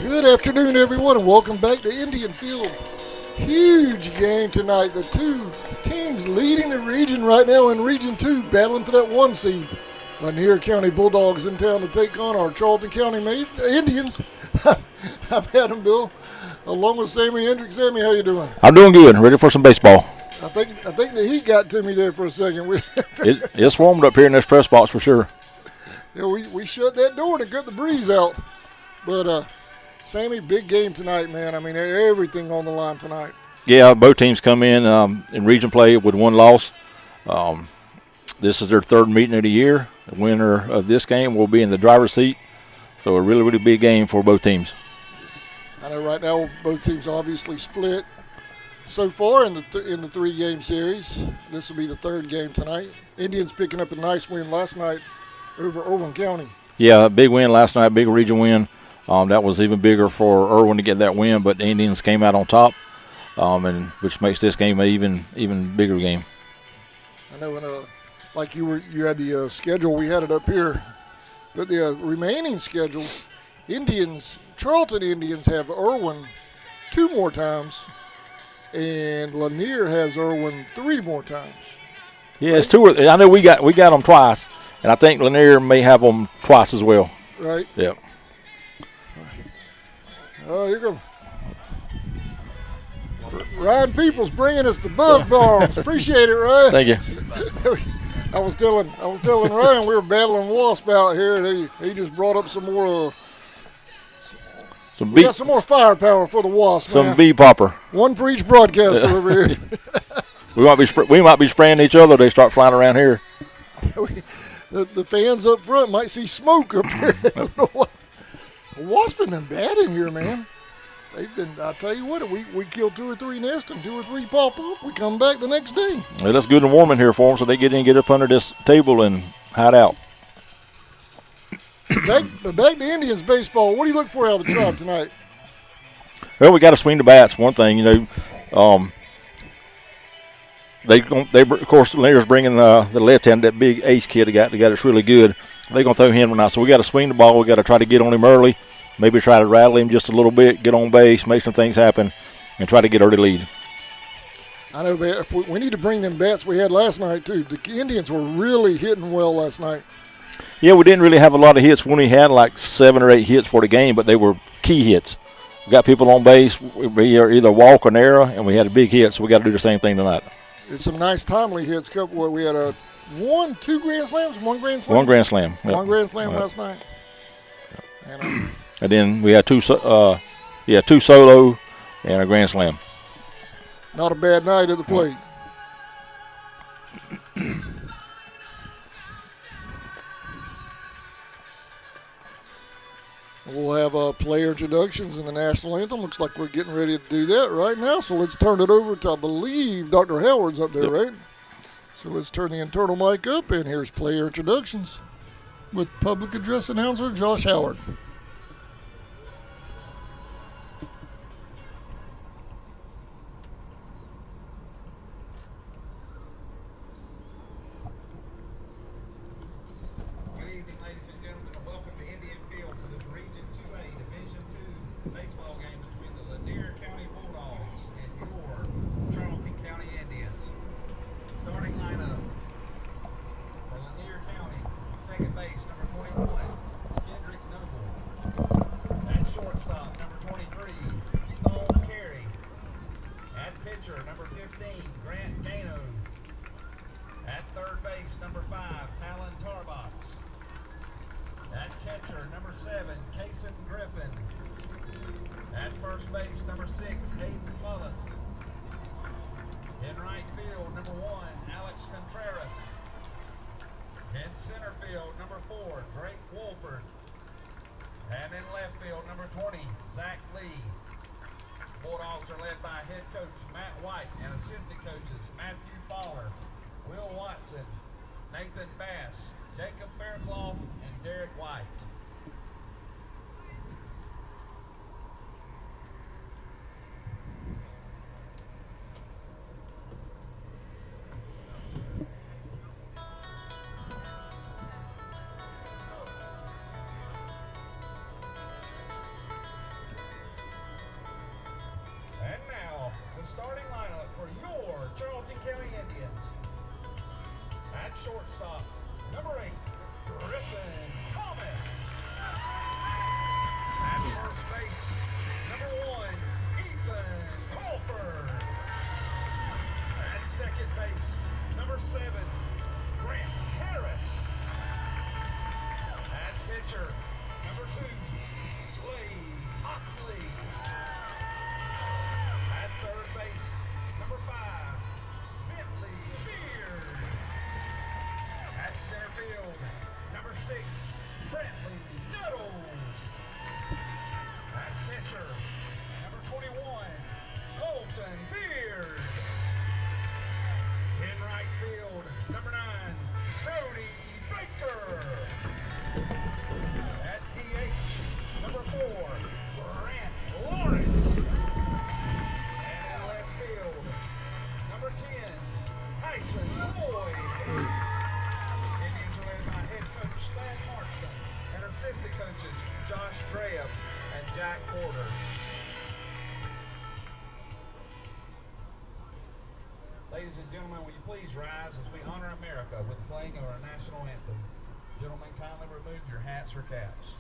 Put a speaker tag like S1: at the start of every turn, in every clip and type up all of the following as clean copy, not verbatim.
S1: Good afternoon, everyone, and welcome back to Indian Field. Huge game tonight. The two teams leading the region right now in Region 2, battling for that one seed. Lanier County Bulldogs in town to take on our Charlton County Indians. I'm Adam Bill, along with Sammy Hendricks. Sammy, how you doing?
S2: I'm doing good. Ready for some baseball.
S1: I think the heat got to me there for a second.
S2: It's warmed up here in this press box for sure.
S1: Yeah, we shut that door to get the breeze out. But, Sammy, big game tonight, man. I mean, everything on the line tonight.
S2: Yeah, both teams come in region play with one loss. This is their third meeting of the year. The winner of this game will be in the driver's seat. So a really, really big game for both teams.
S1: I know right now both teams obviously split so far in the three-game series. This will be the third game tonight. Indians picking up a nice win last night over Irwin County.
S2: Yeah, big win last night, big region win. That was even bigger for Irwin to get that win, but the Indians came out on top, and which makes this game an even bigger game.
S1: I know, like you had the schedule, we had it up here, but the remaining schedule, Charlton Indians have Irwin 2 more times, and Lanier has Irwin 3 more times.
S2: Yeah, it's 2. I know we got them twice, and I think Lanier may have them twice as well.
S1: Right.
S2: Yeah.
S1: Oh, here goes Ryan Peoples bringing us the bug bombs. Appreciate it, Ryan.
S2: Thank you.
S1: I was telling Ryan we were battling wasp out here, and he just brought up some more. We got some more firepower for the wasp.
S2: Some
S1: man.
S2: bee popper.
S1: One for each broadcaster over here.
S2: we might be spraying each other. They start flying around here.
S1: The fans up front might see smoke up here. The wasp have been bad in here, man. I tell you what, we kill 2 or 3 nests and 2 or 3 pop up. We come back the next day.
S2: Well, that's good and warm in here for them, so they get up under this table and hide out.
S1: Back to Indians baseball. What do you look for out of the Tribe tonight?
S2: Well, we got to swing the bats. One thing, they of course Lanier's bringing the left-hand, that big ace kid the guy that's really good. They're gonna throw him tonight, so we got to swing the ball. We got to try to get on him early, maybe try to rattle him just a little bit, get on base, make some things happen, and try to get early lead.
S1: I know, man. We need to bring them bats we had last night too. The Indians were really hitting well last night.
S2: Yeah, we didn't really have a lot of hits. We only had like 7 or 8 hits for the game, but they were key hits. We got people on base. We either walk or an error, and we had a big hit, so we got to do the same thing tonight.
S1: It's some nice timely hits. We had 2 grand slams, 1 grand slam?
S2: 1 grand slam. Yep.
S1: 1 grand slam last night.
S2: Yep. And then we had 2 solo and a grand slam.
S1: Not a bad night at the plate. We'll have player introductions in the national anthem. Looks like we're getting ready to do that right now. So let's turn it over to, I believe, Dr. Howard's up there, right? So let's turn the internal mic up, and here's player introductions with public address announcer Josh Howard.
S3: Good evening, ladies and gentlemen, and welcome to Indian Field for this Region 2A Division 2 baseball game between the Lanier County Bulldogs and your Charlton County Indians. Starting lineup for Lanier County, second base, number 21, Kendrick Noble. At shortstop, number 23, Stone Carey. At pitcher, number 15, Grant Gano. At third base, number 5, Talon Tarbox. At catcher, number 7, Kason Griffin. At first base, number 6, Hayden Mullis. In right field, number 1, Alex Contreras. In center field, number 4, Drake Wolford. And in left field, number 20, Zach Lee. Bulldogs are led by head coach Matt White and assistant coaches Matthew Fowler, Will Watson, Nathan Bass, Jacob Faircloth, and Derek White. At shortstop, number 8, Griffin Thomas. At first base, number 1, Ethan Colford. At second base, number 7, Grant Harris. At pitcher, number 2, Slade Oxley. At third base, number 5, Bentley Beard. At center field, number 6, Brantley Nettles. At catcher, number 21, Colton Beard. In right field, number 9, Cody Baker. At DH, number 4, Grant Lawrence. And in left field, number 10, Tyson Lloyd. Indians are led by head coach Stan Marston and assistant coaches Josh Graham and Jack Porter. Ladies and gentlemen, will you please rise as we honor America with the playing of our national anthem. Gentlemen, kindly remove your hats or caps.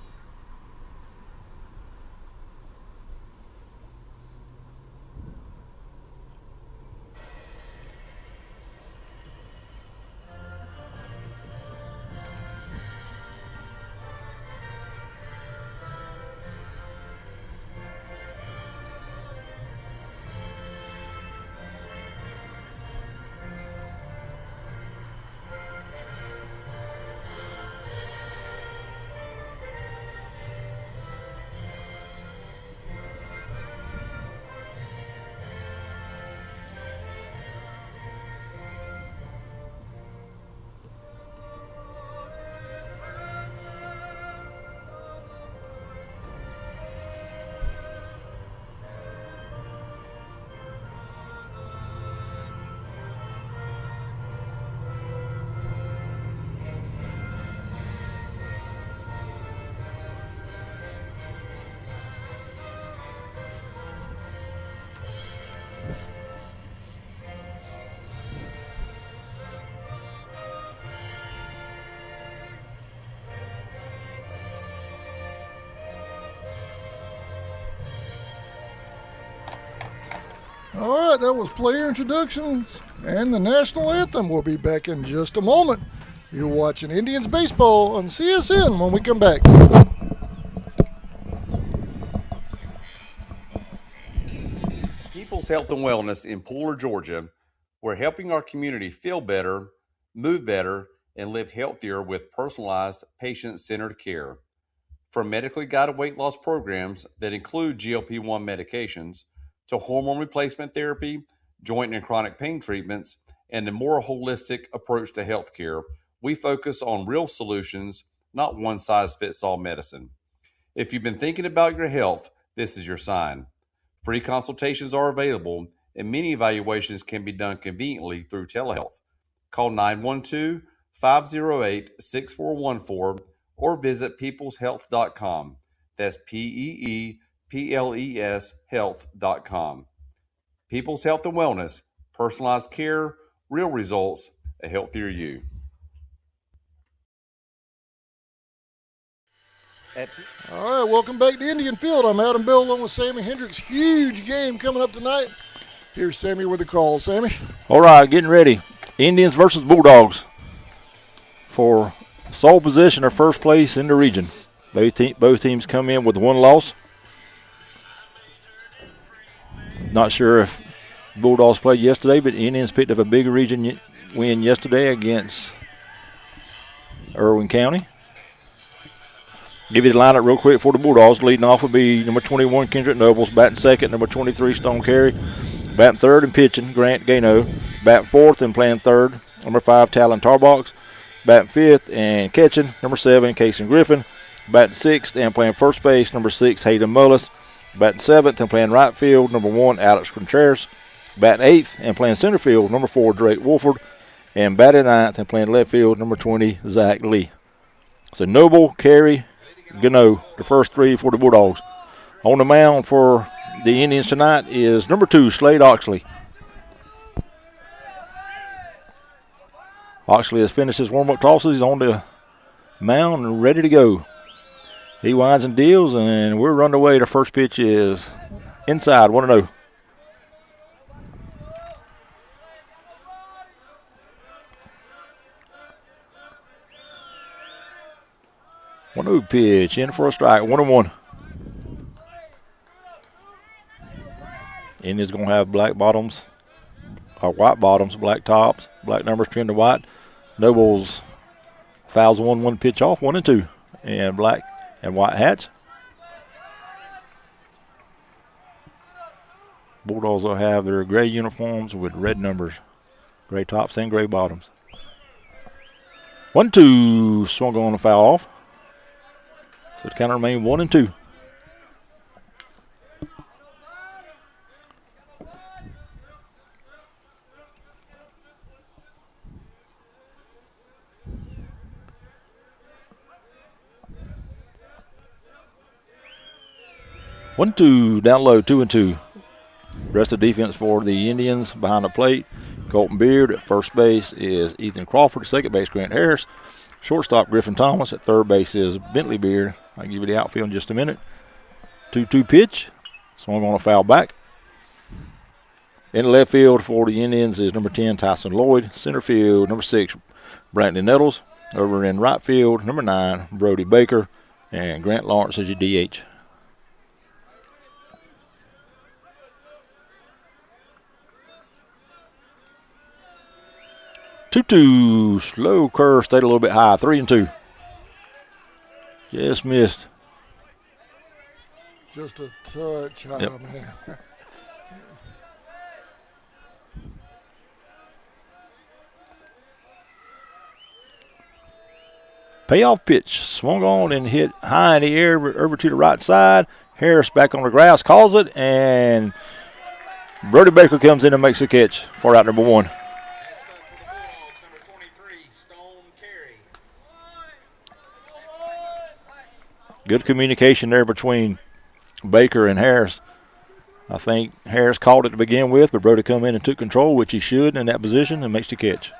S1: All right, that was player introductions and the national anthem. We'll be back in just a moment. You're watching Indians Baseball on CSN when we come back.
S4: People's Health and Wellness in Pooler, Georgia. We're helping our community feel better, move better, and live healthier with personalized, patient-centered care. From medically guided weight loss programs that include GLP-1 medications, to hormone replacement therapy, joint and chronic pain treatments, and a more holistic approach to healthcare, we focus on real solutions, not one-size-fits-all medicine. If you've been thinking about your health, this is your sign. Free consultations are available, and many evaluations can be done conveniently through telehealth. Call 912-508-6414 or visit peopleshealth.com. That's PEEPLES health.com. People's Health and Wellness, personalized care, real results, a healthier you.
S1: All right, welcome back to Indian Field. I'm Adam Bell along with Sammy Hendricks. Huge game coming up tonight. Here's Sammy with the call. Sammy?
S2: All right, getting ready. Indians versus Bulldogs for sole possession or first place in the region. Both teams come in with one loss. Not sure if Bulldogs played yesterday, but Indians picked up a big region win yesterday against Irwin County. Give you the lineup real quick for the Bulldogs. Leading off would be number 21, Kendrick Nobles. Batting second, number 23, Stone Carey. Batting third and pitching, Grant Gano. Batting fourth and playing third, number 5, Talon Tarbox. Batting fifth and catching, number 7, Casey Griffin. Batting sixth and playing first base, number 6, Hayden Mullis. Batting seventh and playing right field, number 1, Alex Contreras. Batting eighth and playing center field, number 4, Drake Wolford. And batting ninth and playing left field, number 20, Zach Lee. So Noble, Carey, Gano, the first three for the Bulldogs. On the mound for the Indians tonight is number 2, Slade Oxley. Oxley has finished his warm-up tosses. He's on the mound and ready to go. He winds and deals, and we're underway. The first pitch is inside, 1-0. One-0 pitch in for a strike, 1-1. Indians going to have black bottoms, white bottoms, black tops, black numbers trimmed to white. Nobles fouls 1-1 pitch off, 1-2, and black and white hats. Bulldogs will have their gray uniforms with red numbers, gray tops and gray bottoms. 1-2, swung on the foul off. So it kind of remain 1-2. One, two, down low, 2-2. Rest of defense for the Indians behind the plate. Colton Beard at first base is Ethan Crawford. At second base, Grant Harris. Shortstop, Griffin Thomas. At third base is Bentley Beard. I'll give you the outfield in just a minute. 2-2 pitch. Swung on a foul back. In the left field for the Indians is number 10, Tyson Lloyd. Center field, number 6, Brandon Nettles. Over in right field, number 9, Brody Baker. And Grant Lawrence is your DH. Two, slow curve, stayed a little bit high, 3-2. Just missed.
S1: Just a touch high,
S2: Yep.
S1: man.
S2: Payoff pitch, swung on and hit high in the air over to the right side. Harris back on the grass, calls it, and Brody Baker comes in and makes a catch for out number 1.
S3: Next up for the Bulldogs, number 23, Stone Carey.
S2: Good communication there between Baker and Harris. I think Harris called it to begin with, but Brody come in and took control, which he should in that position, and makes the catch.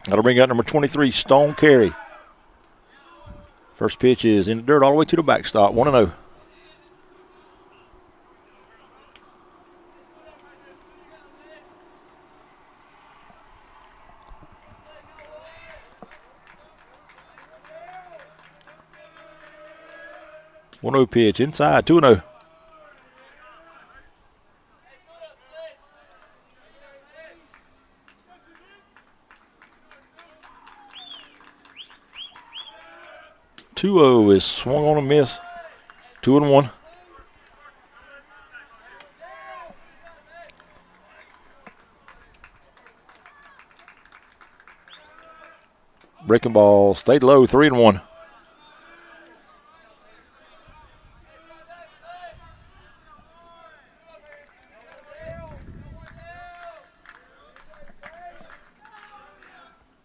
S2: That'll bring out number 23, Stone Carey. First pitch is in the dirt all the way to the backstop, 1-0. One-0 pitch inside, 2-0. Two-0 is swung on a miss. 2-1. Breaking ball stayed low, 3-1.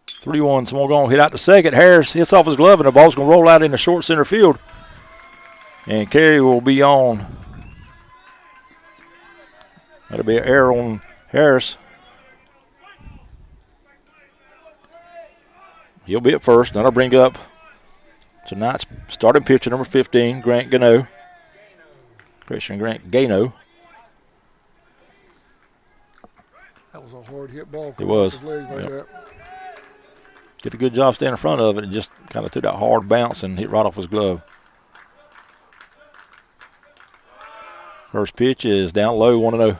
S2: Three-one, someone going to hit out to second. Harris hits off his glove, and the ball's going to roll out in the short center field. And Carey will be on. That'll be an error on Harris. He'll be at first. That'll bring up tonight's starting pitcher, number 15, Grant Gano. Christian Grant Gano.
S1: That was a hard hit ball.
S2: It was.
S1: His legs like
S2: Yep.
S1: that.
S2: Did a good job staying in front of it and just kind of took that hard bounce and hit right off his glove. First pitch is down low, 1-0.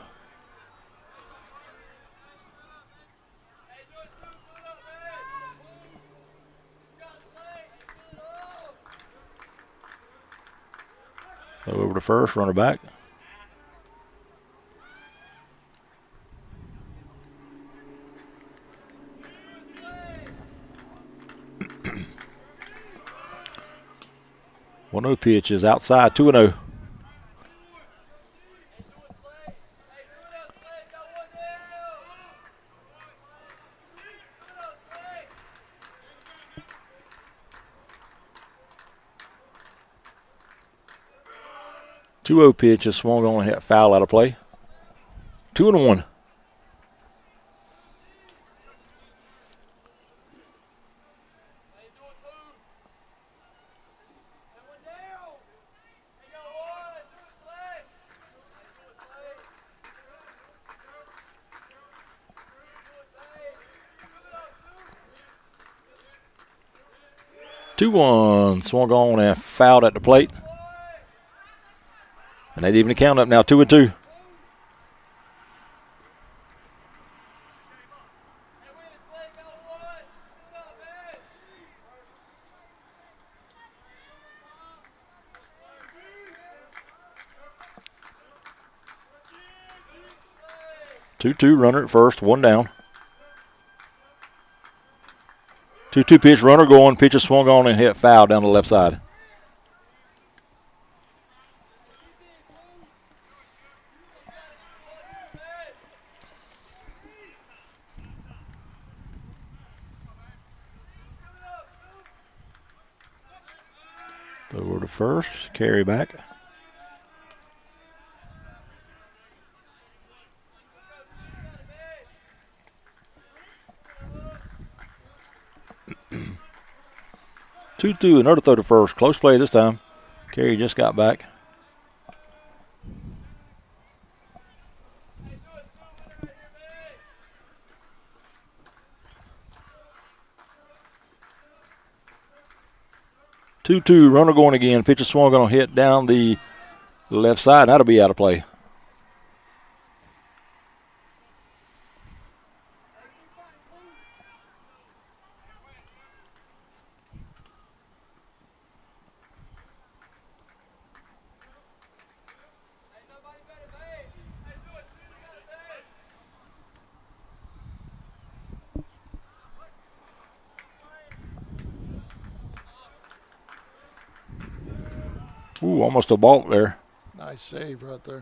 S2: So over to first, runner back. One-0 pitch is outside, 2-0. Two-0 pitch is swung on and hit foul out of play. 2-1. 2-1. Swung on and fouled at the plate. And they'd even the count up now, 2-2. Two runner at first, one down. 2-2 pitch, runner going, pitch is swung on and hit foul down the left side. Over to first, carry back. Two, another throw to first. Close play this time. Carey just got back. Two, runner going again. Pitcher swung, going to hit down the left side. That'll be out of play. Ooh, almost a balk there.
S1: Nice save right there.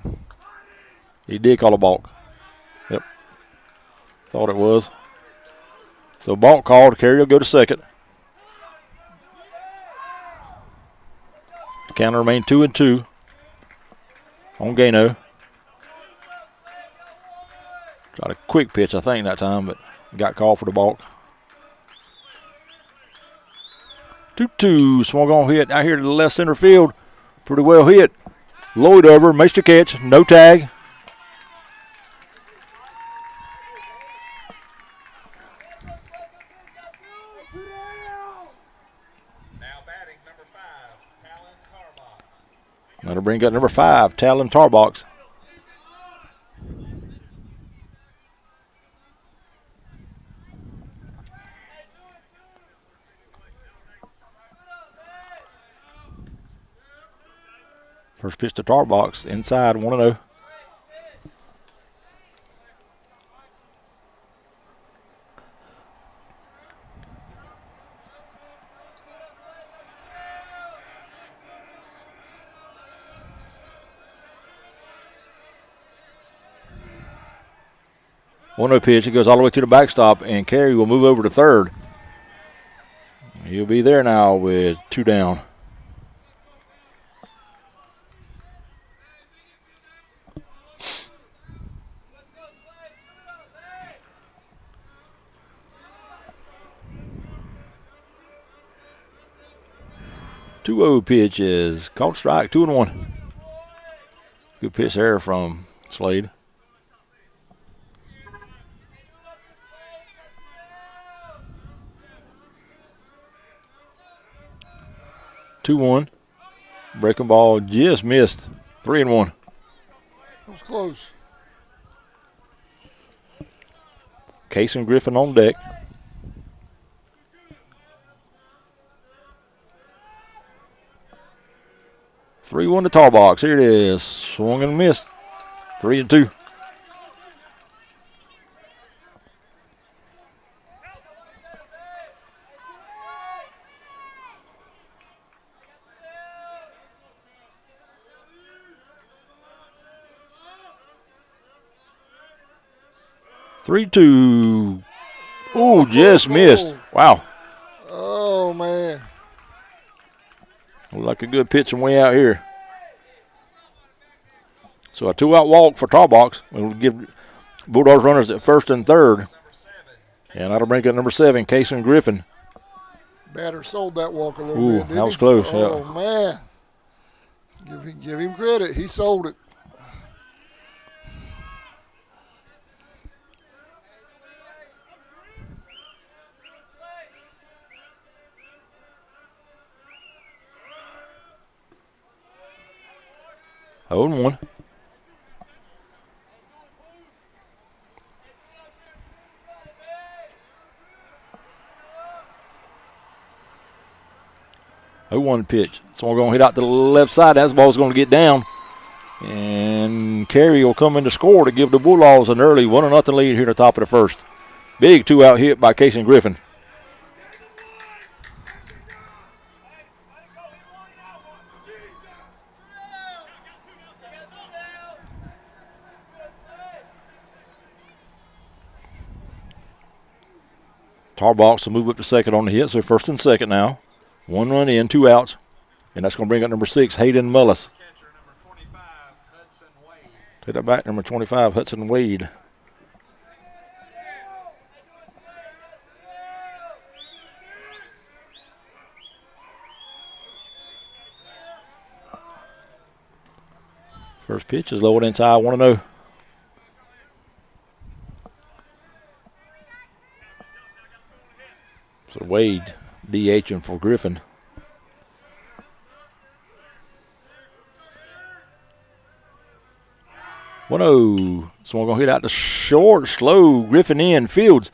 S2: He did call a balk. Yep. Thought it was. So balk called. Carey will go to second. The counter remained 2-2 on Gano. Tried a quick pitch, I think, that time, but got called for the balk. 2-2. Swung on hit out here to the left center field. Pretty well hit. Lloyd over, makes the catch, no tag.
S3: Now batting number 5, Talon Tarbox.
S2: That'll bring up number 5, Talon Tarbox. First pitch to Tarbox, inside, 1-0. Pitch, it goes all the way to the backstop, and Carey will move over to third. He'll be there now with 2 down. Pitch is called strike, 2-1. Good pitch there from Slade. Breaking ball just missed. 3-1.
S1: That was close.
S2: Case and Griffin on deck. Three-one to Tarbox. Here it is. Swung and missed. 3-2. Ooh, just missed. Wow.
S1: Oh, man.
S2: Looked like a good pitch and way out here. So a 2-out walk for Tarbox. We'll give Bulldogs runners at first and third. And that'll bring up number 7, Cason Griffin.
S1: Batter sold that walk a little bit, didn't
S2: that was
S1: he?
S2: close.
S1: Oh,
S2: yeah.
S1: Man. Give him credit. He sold it.
S2: 0-1. Oh, 1 pitch. So we're going to hit out to the left side. That ball's going to get down. And Carey will come in to score to give the Bulldogs an early 1-0 lead here at the top of the first. Big 2-out hit by Casey Griffin. Tarbox will move up to second on the hit, so first and second now. 1 run in, 2 outs. And that's going to bring up number 6, Hayden Mullis.
S3: Catcher number 25, Hudson Wade.
S2: Take that back, number 25, Hudson Wade. First pitch is lowered inside, 1-0. So Wade DHing for Griffin. 1-0. So we're going to hit out the short, slow. Griffin in. Fields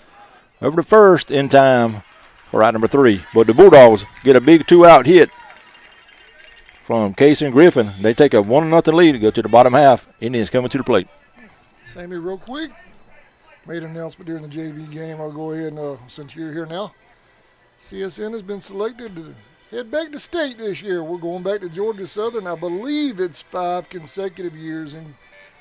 S2: over to first in time for out number 3. But the Bulldogs get a big 2-out hit from Casey and Griffin. They take a 1-0 lead to go to the bottom half. Indians coming to the plate.
S1: Sammy, real quick, made an announcement during the JV game. I'll go ahead and, since you're here now, CSN has been selected to head back to state this year. We're going back to Georgia Southern. I believe it's 5 consecutive years, and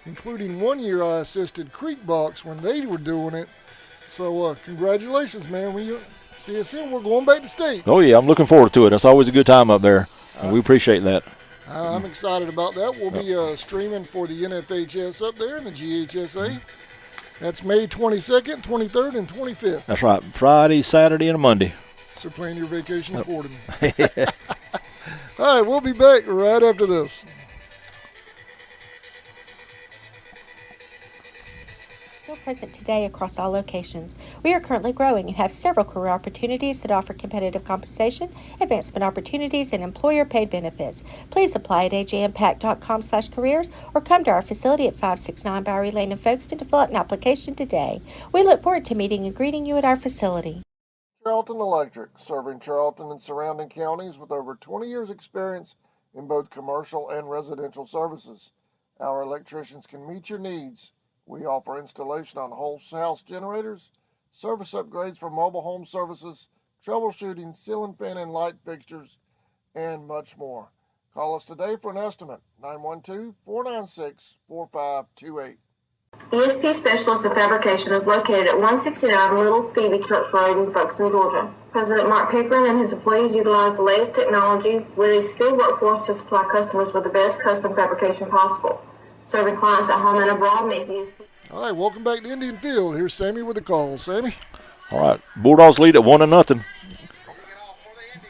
S1: including 1 year I assisted Creekbox when they were doing it. So congratulations, man. CSN, we're going back to state.
S2: Oh, yeah, I'm looking forward to it. It's always a good time up there, and we appreciate that.
S1: I'm excited about that. We'll be streaming for the NFHS up there and the GHSA. That's May 22nd, 23rd, and 25th.
S2: That's right. Friday, Saturday, and a Monday.
S1: So plan your vacation accordingly. All right, we'll be back right after this.
S5: Still present today across all locations. We are currently growing and have several career opportunities that offer competitive compensation, advancement opportunities, and employer-paid benefits. Please apply at ajimpact.com/careers or come to our facility at 569 Bowery Lane in Folkestone to fill out an application today. We look forward to meeting and greeting you at our facility.
S1: Charlton Electric, serving Charlton and surrounding counties with over 20 years experience in both commercial and residential services. Our electricians can meet your needs. We offer installation on whole house generators, service upgrades for mobile home services, troubleshooting, ceiling fan and light fixtures, and much more. Call us today for an estimate, 912-496-4528.
S6: ESP Specialist in Fabrication is located at 169 Little Phoebe Church Road in Folkestone, Georgia. President Mark Pickering and his employees utilize the latest technology with a skilled workforce to supply customers with the best custom fabrication possible. Serving clients at home and abroad makes ESP.
S1: All right, welcome back to Indian Field. Here's Sammy with the call. Sammy?
S2: All right, Bulldogs lead at 1-0.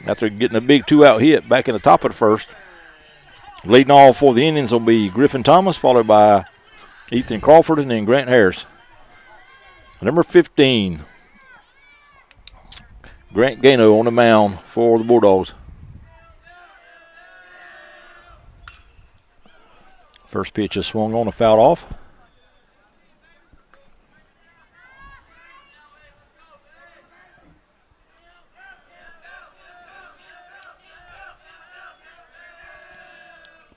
S2: After getting a big 2-out hit back in the top of the first. Leading all for the Indians will be Griffin Thomas, followed by Ethan Crawford, and then Grant Harris. Number 15, Grant Gano on the mound for the Bulldogs. First pitch is swung on and fouled off.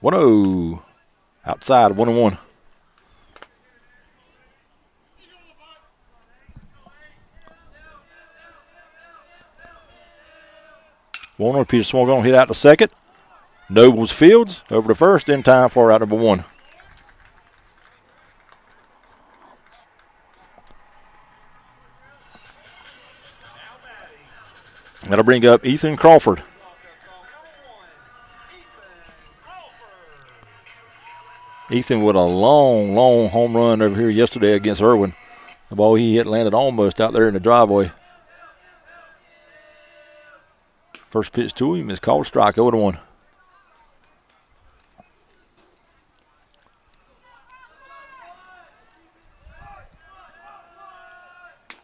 S2: One-oh. Outside, 1-1. Warner pitch swung on, hit out to second. Nobles Fields over to first in time for out number 1. That'll bring up Ethan Crawford. Ethan with a long, long home run over here yesterday against Irwin. The ball he hit landed almost out there in the driveway. First pitch to him is called strike, 0-1.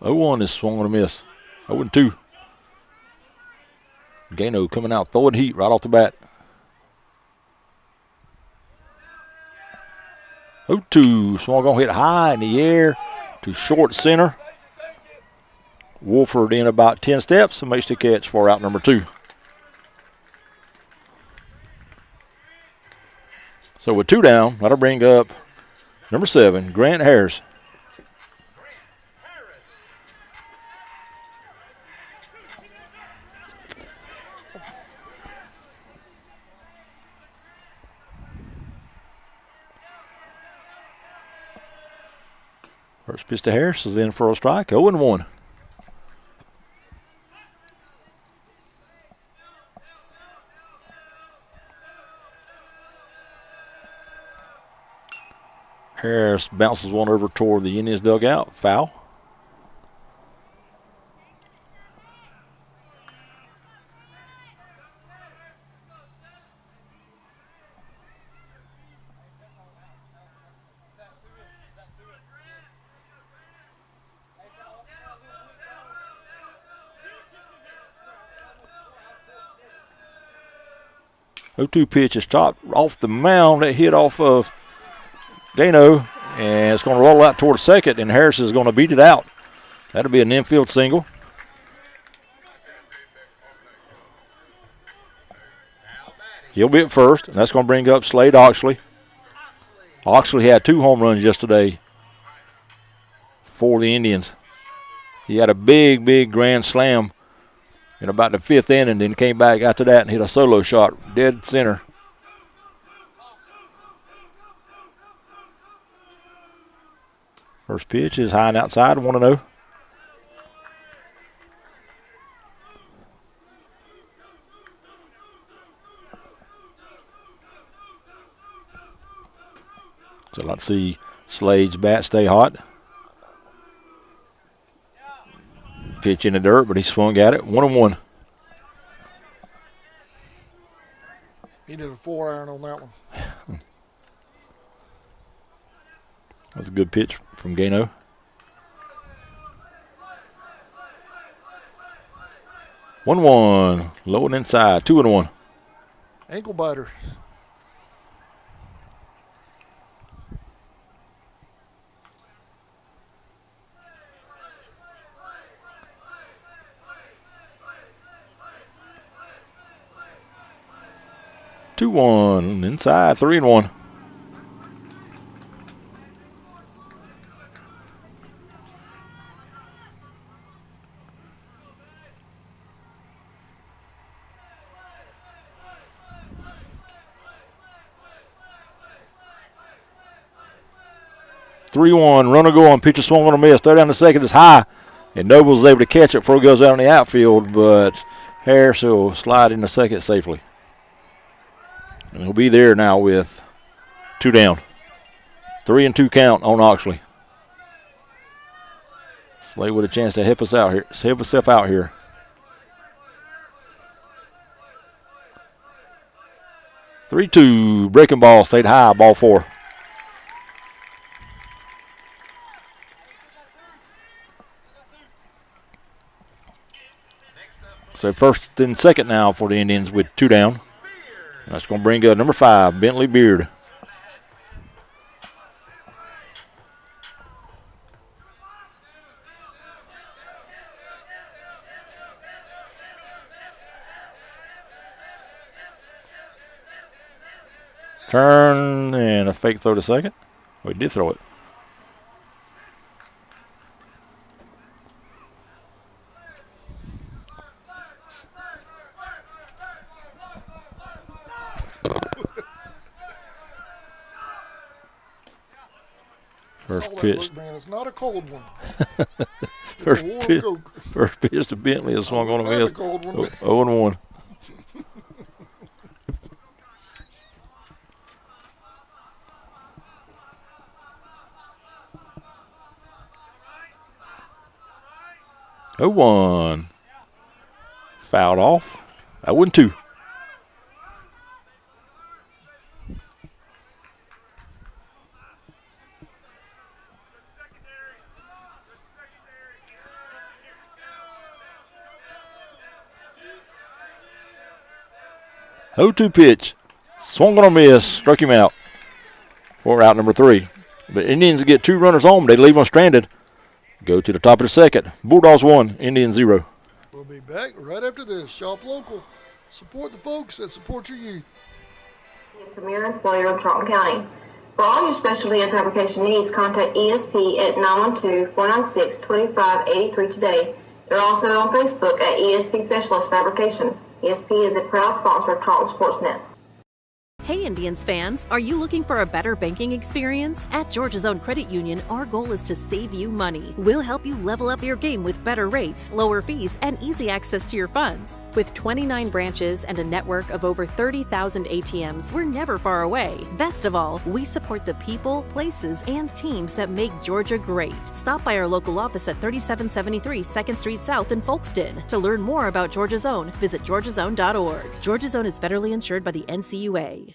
S2: Oh-1 is swung on a miss. 0-2. Gano coming out throwing heat right off the bat. 0-2. Swung on, hit high in the air to short center. Wolford in about 10 steps and makes the catch for out number 2. So with 2 down, that'll bring up number 7, Grant Harris. First pitch to Harris is in for a strike, 0-1. Harris bounces one over toward the Indians dugout. Foul. The 0-2 pitch is chopped off the mound. That hit off of Gano, and it's going to roll out toward second, and Harris is going to beat it out. That'll be an infield single. He'll be at first, and that's going to bring up Slade Oxley. Oxley had 2 home runs yesterday for the Indians. He had a big grand slam in about the 5th inning, then came back after that and hit a solo shot dead center. First pitch is high and outside, 1-0. So let's see Slade's bat stay hot. Pitch in the dirt, but he swung at it, 1-1.
S1: He did a 4-iron on that one.
S2: That's a good pitch from Gano. One, low and inside, 2-1.
S1: Ankle biter.
S2: Two, 1, inside, 3-1. Runner go on, pitcher swung on a miss. Throw down the second is high, and Noble's able to catch it before it goes out in the outfield, but Harris will slide in the second safely. And he'll be there now with 2 down. 3-2 count on Oxley. Slade with a chance to help himself out here. Three-two, breaking ball, stayed high, ball 4. So first and second now for the Indians with 2 down. And that's going to bring number 5, Bentley Beard. Turn and a fake throw to second. We did throw it. First pitch.
S1: Man, it's not a cold one.
S2: First pitch to Bentley is swung on a miss. 0-1. Oh, 1. Fouled off. 0-2. Oh, 2 pitch. Swung on a miss. Struck him out. for out number 3. The Indians get 2 runners home. They leave them stranded. Go to the top of the second. Bulldogs 1, Indians 0.
S1: We'll be back right after this. Shop local. Support the folks that support your youth.
S6: Premier employer in Charlton County. For all your specialty and fabrication needs, contact ESP at 912-496-2583 today. They're also on Facebook at ESP Specialist Fabrication. ESP is a proud sponsor of Charlton Sportsnet.
S7: Hey Indians fans, are you looking for a better banking experience? At Georgia's Own Credit Union, our goal is to save you money. We'll help you level up your game with better rates, lower fees, and easy access to your funds. With 29 branches and a network of over 30,000 ATMs, we're never far away. Best of all, we support the people, places, and teams that make Georgia great. Stop by our local office at 3773 2nd Street South in Folkston. To learn more about Georgia's Own, visit georgiasown.org. Georgia's Own is federally insured by the NCUA.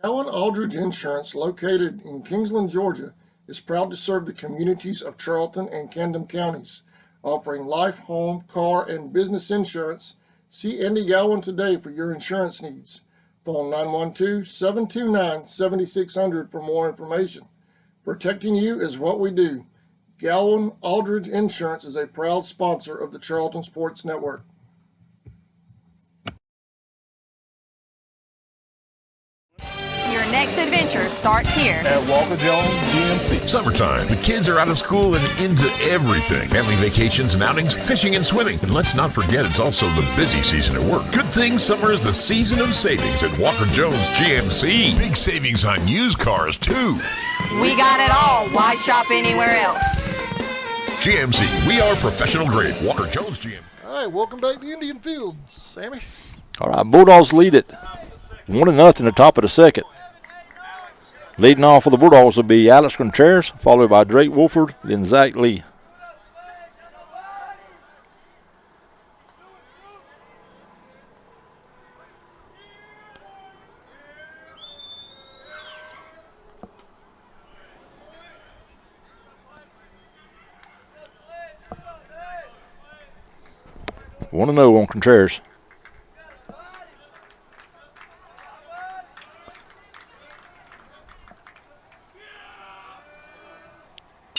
S1: Gowan Aldridge Insurance, located in Kingsland, Georgia, is proud to serve the communities of Charlton and Camden counties, offering life, home, car, and business insurance. See Andy Gowan today for your insurance needs. Phone 912-729-7600 for more information. Protecting you is what we do. Gowan Aldridge Insurance is a proud sponsor of the Charlton Sports Network.
S8: Your next adventure starts here
S9: at Walker Jones GMC.
S10: Summertime. The kids are out of school and into everything. Family vacations and outings, fishing and swimming. And let's not forget it's also the busy season at work. Good thing summer is the season of savings at Walker Jones GMC. Big savings on used cars, too.
S8: We got it all. Why shop anywhere else?
S10: GMC. We are professional grade. Walker Jones GMC.
S1: All right, welcome back to Indian Field, Sammy.
S2: All right, Bulldogs lead it 1-0 at the top of the second. Leading off for the Bulldogs will be Alex Contreras, followed by Drake Wolford, then Zach Lee. One and 0 on Contreras.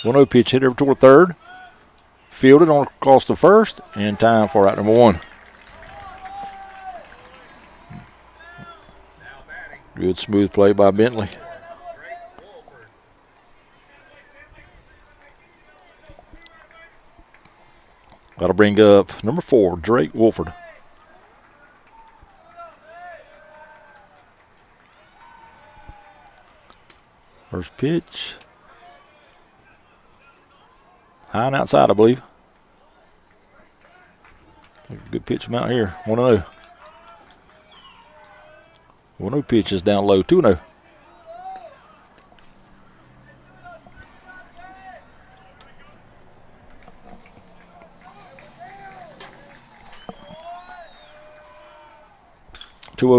S2: One 0 pitch hit over toward third. Fielded on across the first, and time for out number 1. Good smooth play by Bentley. That'll bring up number 4, Drake Wolford. First pitch. High and outside, I believe. Good pitch from out here. 1-0. 1-0 pitch is down low. 2-0.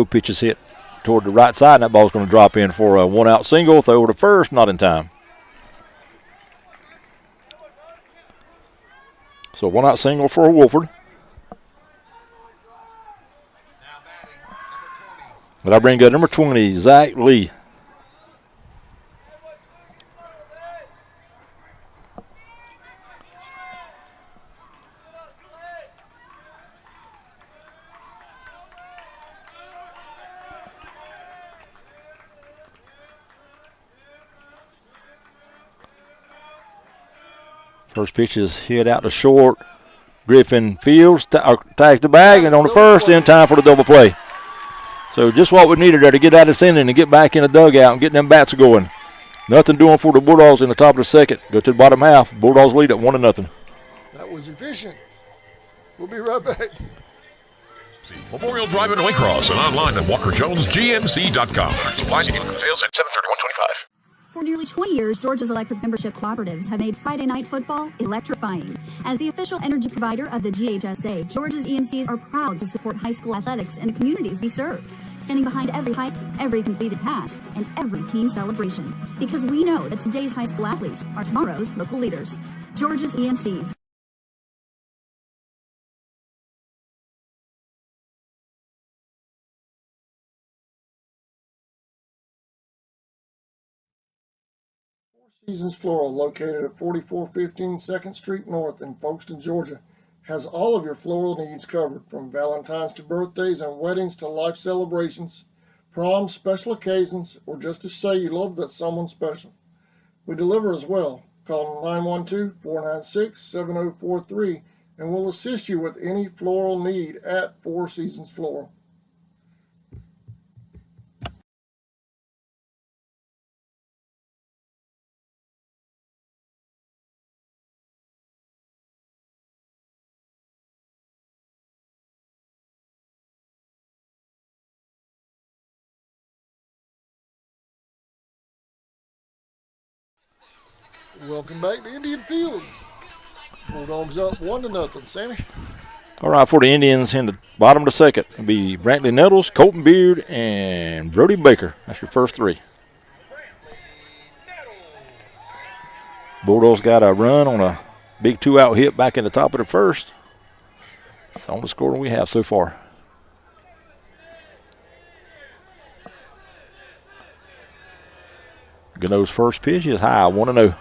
S2: Pitch is hit toward the right side, and that ball's going to drop in for a 1-out single. Throw over to first, not in time. So 1-out single for Wolford. But I bring up number 20, Zach Lee. First pitch is hit out to short. Griffin fields, tags the bag, and on the first, in time for the double play. So just what we needed there to get out of this inning and get back in the dugout and get them bats going. Nothing doing for the Bulldogs in the top of the second. Go to the bottom half. Bulldogs lead at 1-0.
S1: That was efficient. We'll be right back.
S10: Memorial Drive in Waycross and online at WalkerJonesGMC.com. Supplies and sales at 7/31/25.
S11: For nearly 20 years, Georgia's electric membership cooperatives have made Friday night football electrifying. As the official energy provider of the GHSA, Georgia's EMCs are proud to support high school athletics in the communities we serve, standing behind every hike, every completed pass, and every team celebration. Because we know that today's high school athletes are tomorrow's local leaders. Georgia's EMCs.
S1: Seasons Floral, located at 4415 2nd Street North in Folkestone, Georgia, has all of your floral needs covered, from Valentine's to birthdays and weddings to life celebrations, proms, special occasions, or just to say you love that someone special. We deliver as well. Call 912-496-7043 and we'll assist you with any floral need at Four Seasons Floral. Welcome back to Indian Field. Bulldogs up 1-0. Sammy?
S2: All right, for the Indians in the bottom of the second, it'll be Brantley Nettles, Colton Beard, and Brody Baker. That's your first three. Bulldogs got a run on a big two-out hit back in the top of the first. That's all the scoring we have so far. Gano's first pitch is high, 1-0.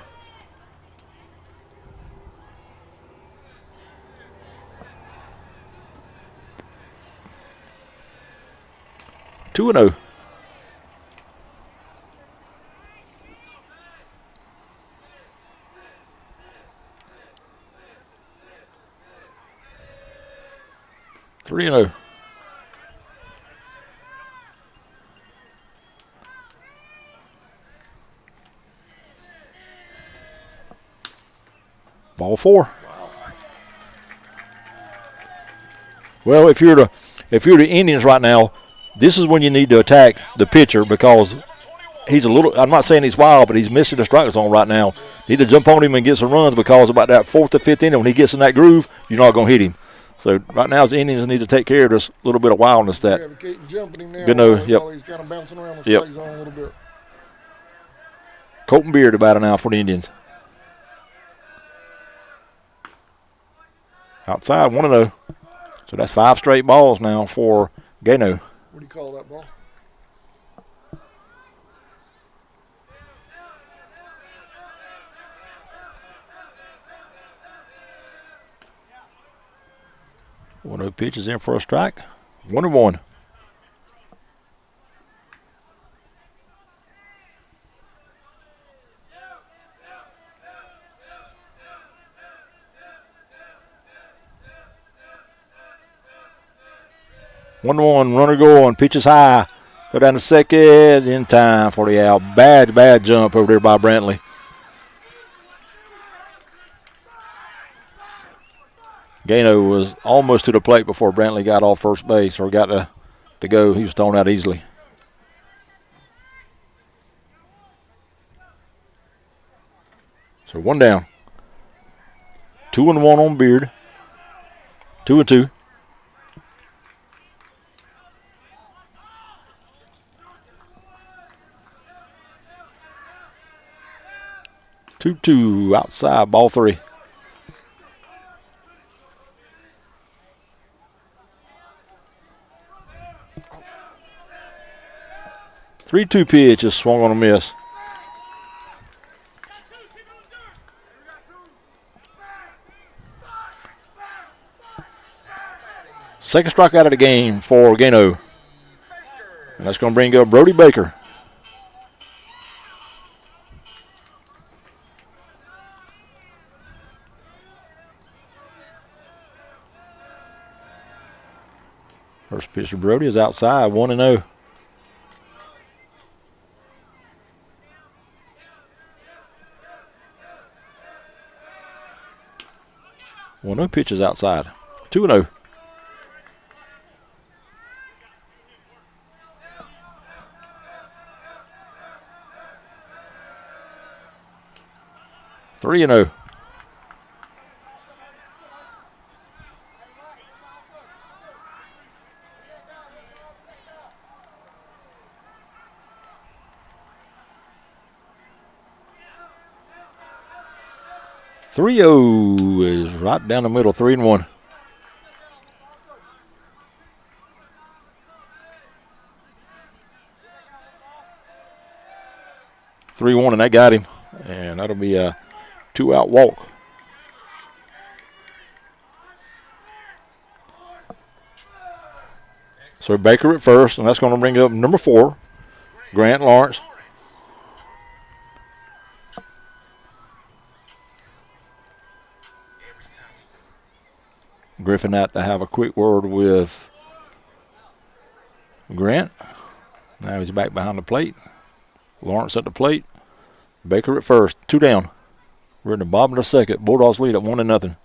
S2: Two and 0. Three and 0. Ball four. Well, if you're the Indians right now, this is when you need to attack the pitcher, because he's a little, I'm not saying he's wild, but he's missing the strike zone right now. You need to jump on him and get some runs, because about that 4th to 5th inning, when he gets in that groove, you're not going to hit him. So right now, the Indians need to take care of this little bit of wildness that.
S1: Jumping him now.
S2: Yep.
S1: He's kind of bouncing around the strike zone a little bit.
S2: Colton Beard about it now for the Indians. Outside, 1-0. So that's 5 straight balls now for Gano.
S1: What do you call that ball?
S2: One of the pitches in for a strike. 1-1. Runner going, pitches high. Throw down to second, in time for the out. Bad jump over there by Brantley. Gano was almost to the plate before Brantley got off first base, or got to go. He was thrown out easily. So 1 down. 2-1 on Beard. 2-2. Two outside, ball 3. Three-two pitch is swung on a miss. Second strikeout of the game for Gano. And that's going to bring up Brody Baker. First pitch to Brody is outside, 1-0. No pitches outside, 2-0. Three and 0. Is right down the middle, 3-1. And that got him. And that'll be a 2-out walk. So Baker at first, and that's going to bring up number 4, Grant Lawrence. Griffin out to have a quick word with Grant. Now he's back behind the plate. Lawrence at the plate. Baker at first. 2 down. We're in the bottom of the second. Bulldogs lead at 1-0.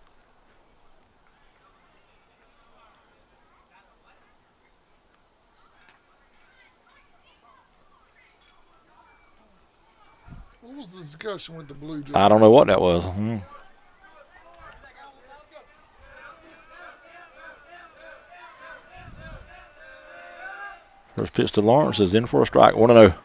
S1: What was the discussion with the Blue Jays?
S2: I don't know what that was. First pitch to Lawrence is in for a strike. 1-0.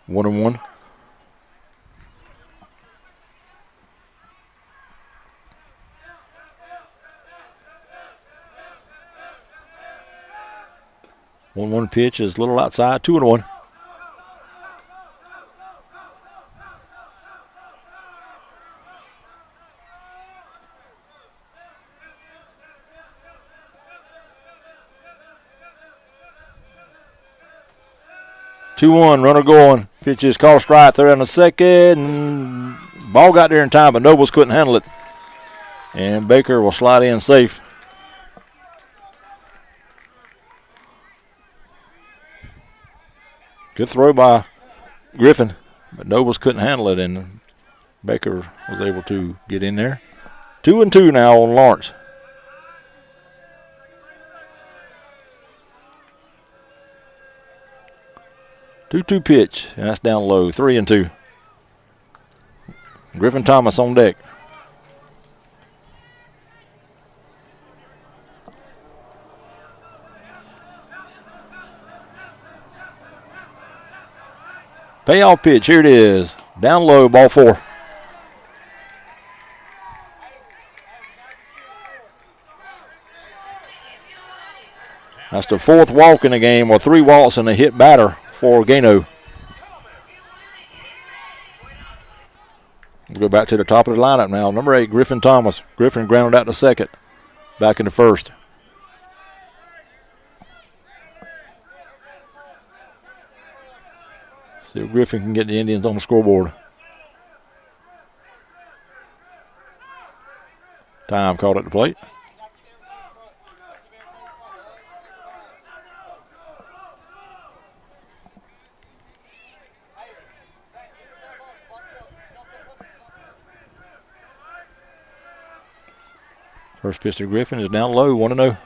S2: One and one. One pitch is a little outside. 2-1. Runner going. Pitch is called strike there in the second. Ball got there in time, but Nobles couldn't handle it. And Baker will slide in safe. Good throw by Griffin, but Nobles couldn't handle it, and Baker was able to get in there. 2-2 now on Lawrence. 2-2 pitch, and that's down low. 3-2. Griffin Thomas on deck. Payoff pitch, here it is. Down low, ball 4. That's the 4th walk in the game, or 3 walks and a hit batter for Gano. We'll go back to the top of the lineup now. Number 8, Griffin Thomas. Griffin grounded out to second. Back in the first. See if Griffin can get the Indians on the scoreboard. Time called at the plate. First pitch to Griffin is down low, 1-0.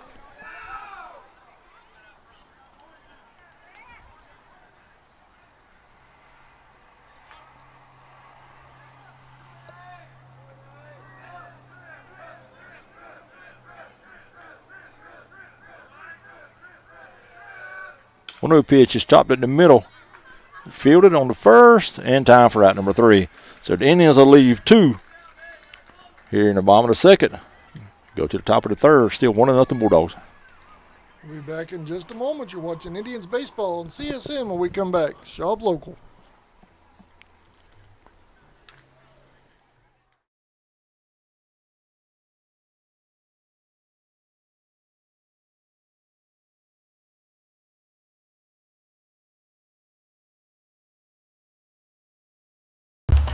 S2: One-0 pitch is chopped in the middle. Fielded on the first, and time for out number 3. So the Indians will leave 2 here in the bottom of the second. Go to the top of the third, still 1-0 Bulldogs.
S1: We'll be back in just a moment. You're watching Indians Baseball on CSM when we come back. Schaub Local.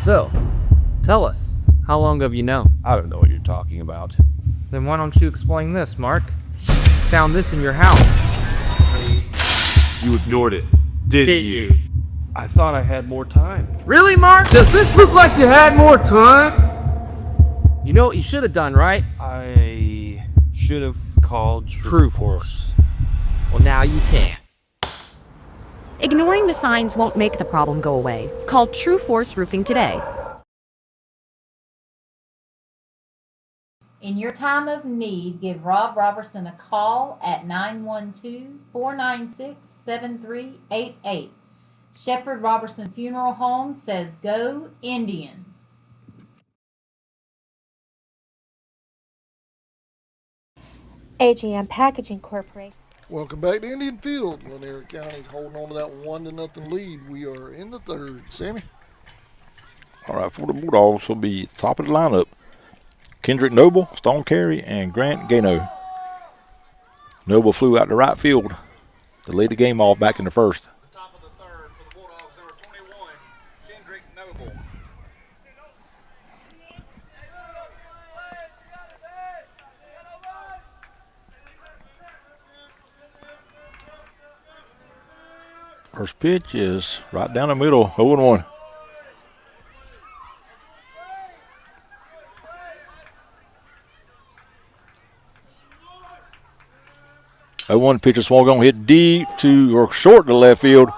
S12: So, tell us, how long have you known?
S9: I don't know what you're talking about.
S12: Then why don't you explain this, Mark? Found this in your house.
S9: You ignored it, didn't you? I thought I had more time.
S12: Really, Mark? Does this look like you had more time? You know what you should have done, right?
S9: I should have called True Force.
S12: Well, now you can't.
S13: Ignoring the signs won't make the problem go away. Call True Force Roofing today.
S14: In your time of need, give Rob Robertson a call at 912-496-7388. Shepherd Robertson Funeral Home says, "Go Indians."
S5: AGM Packaging Corporation.
S1: Welcome back to Indian Field. Lanier County's holding on to that 1-0 lead. We are in the third. Sammy?
S2: All right, for the Bulldogs will be top of the lineup. Kendrick Noble, Stone Carey, and Grant Gano. Noble flew out to right field to lead the game off back in the first.
S3: The top of the third for the Bulldogs, number 21, Kendrick Noble.
S2: First pitch is right down the middle, 0-1. One pitcher swung on, hit deep to or short to left field.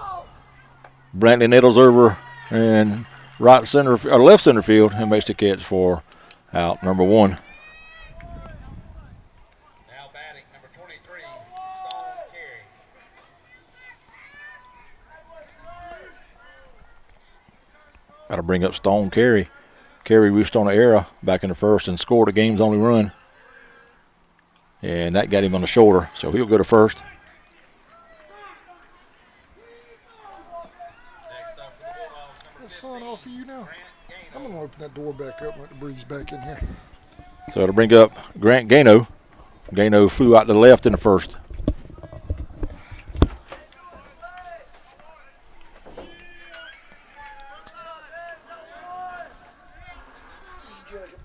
S2: Brantley Nettles over and left center field and makes the catch for out number 1.
S3: Now batting, number 23, Stone Carey.
S2: Got to bring up Stone Carey. Carey reached on an error back in the first and scored a game's only run. And that got him on the shoulder, so he'll go to first.
S3: Next up for the Bulldogs, number
S1: Is the sun off for you now? I'm going to open that door back up and let the breeze back in here.
S2: So to bring up Grant Gano. Gano flew out to the left in the first.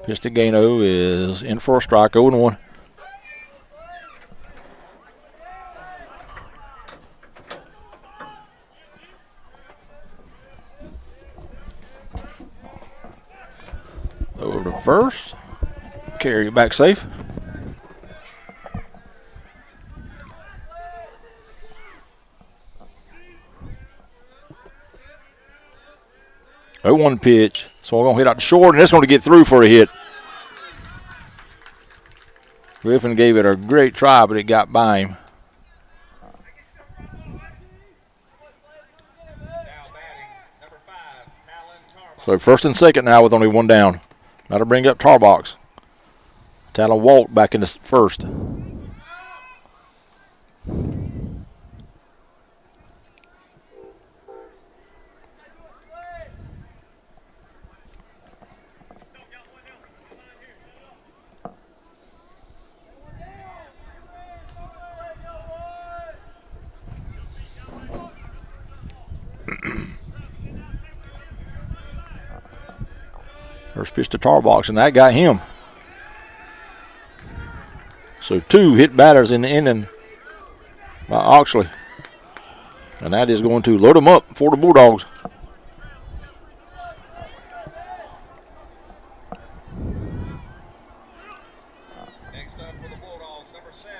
S2: Pitch to Gano is in for a strike, 0-1. Over to first. Carry it back safe. Oh, 1 pitch. So we're going to hit out the short, and it's going to get through for a hit. Griffin gave it a great try, but it got by him. So first and second now with only 1 down. Now to bring up Tarbox. Talon Walt back in the first. First pitch to Tarbox, and that got him. So 2 hit batters in the inning by Oxley. And that is going to load them up for the Bulldogs.
S3: Next up for the Bulldogs, number 7,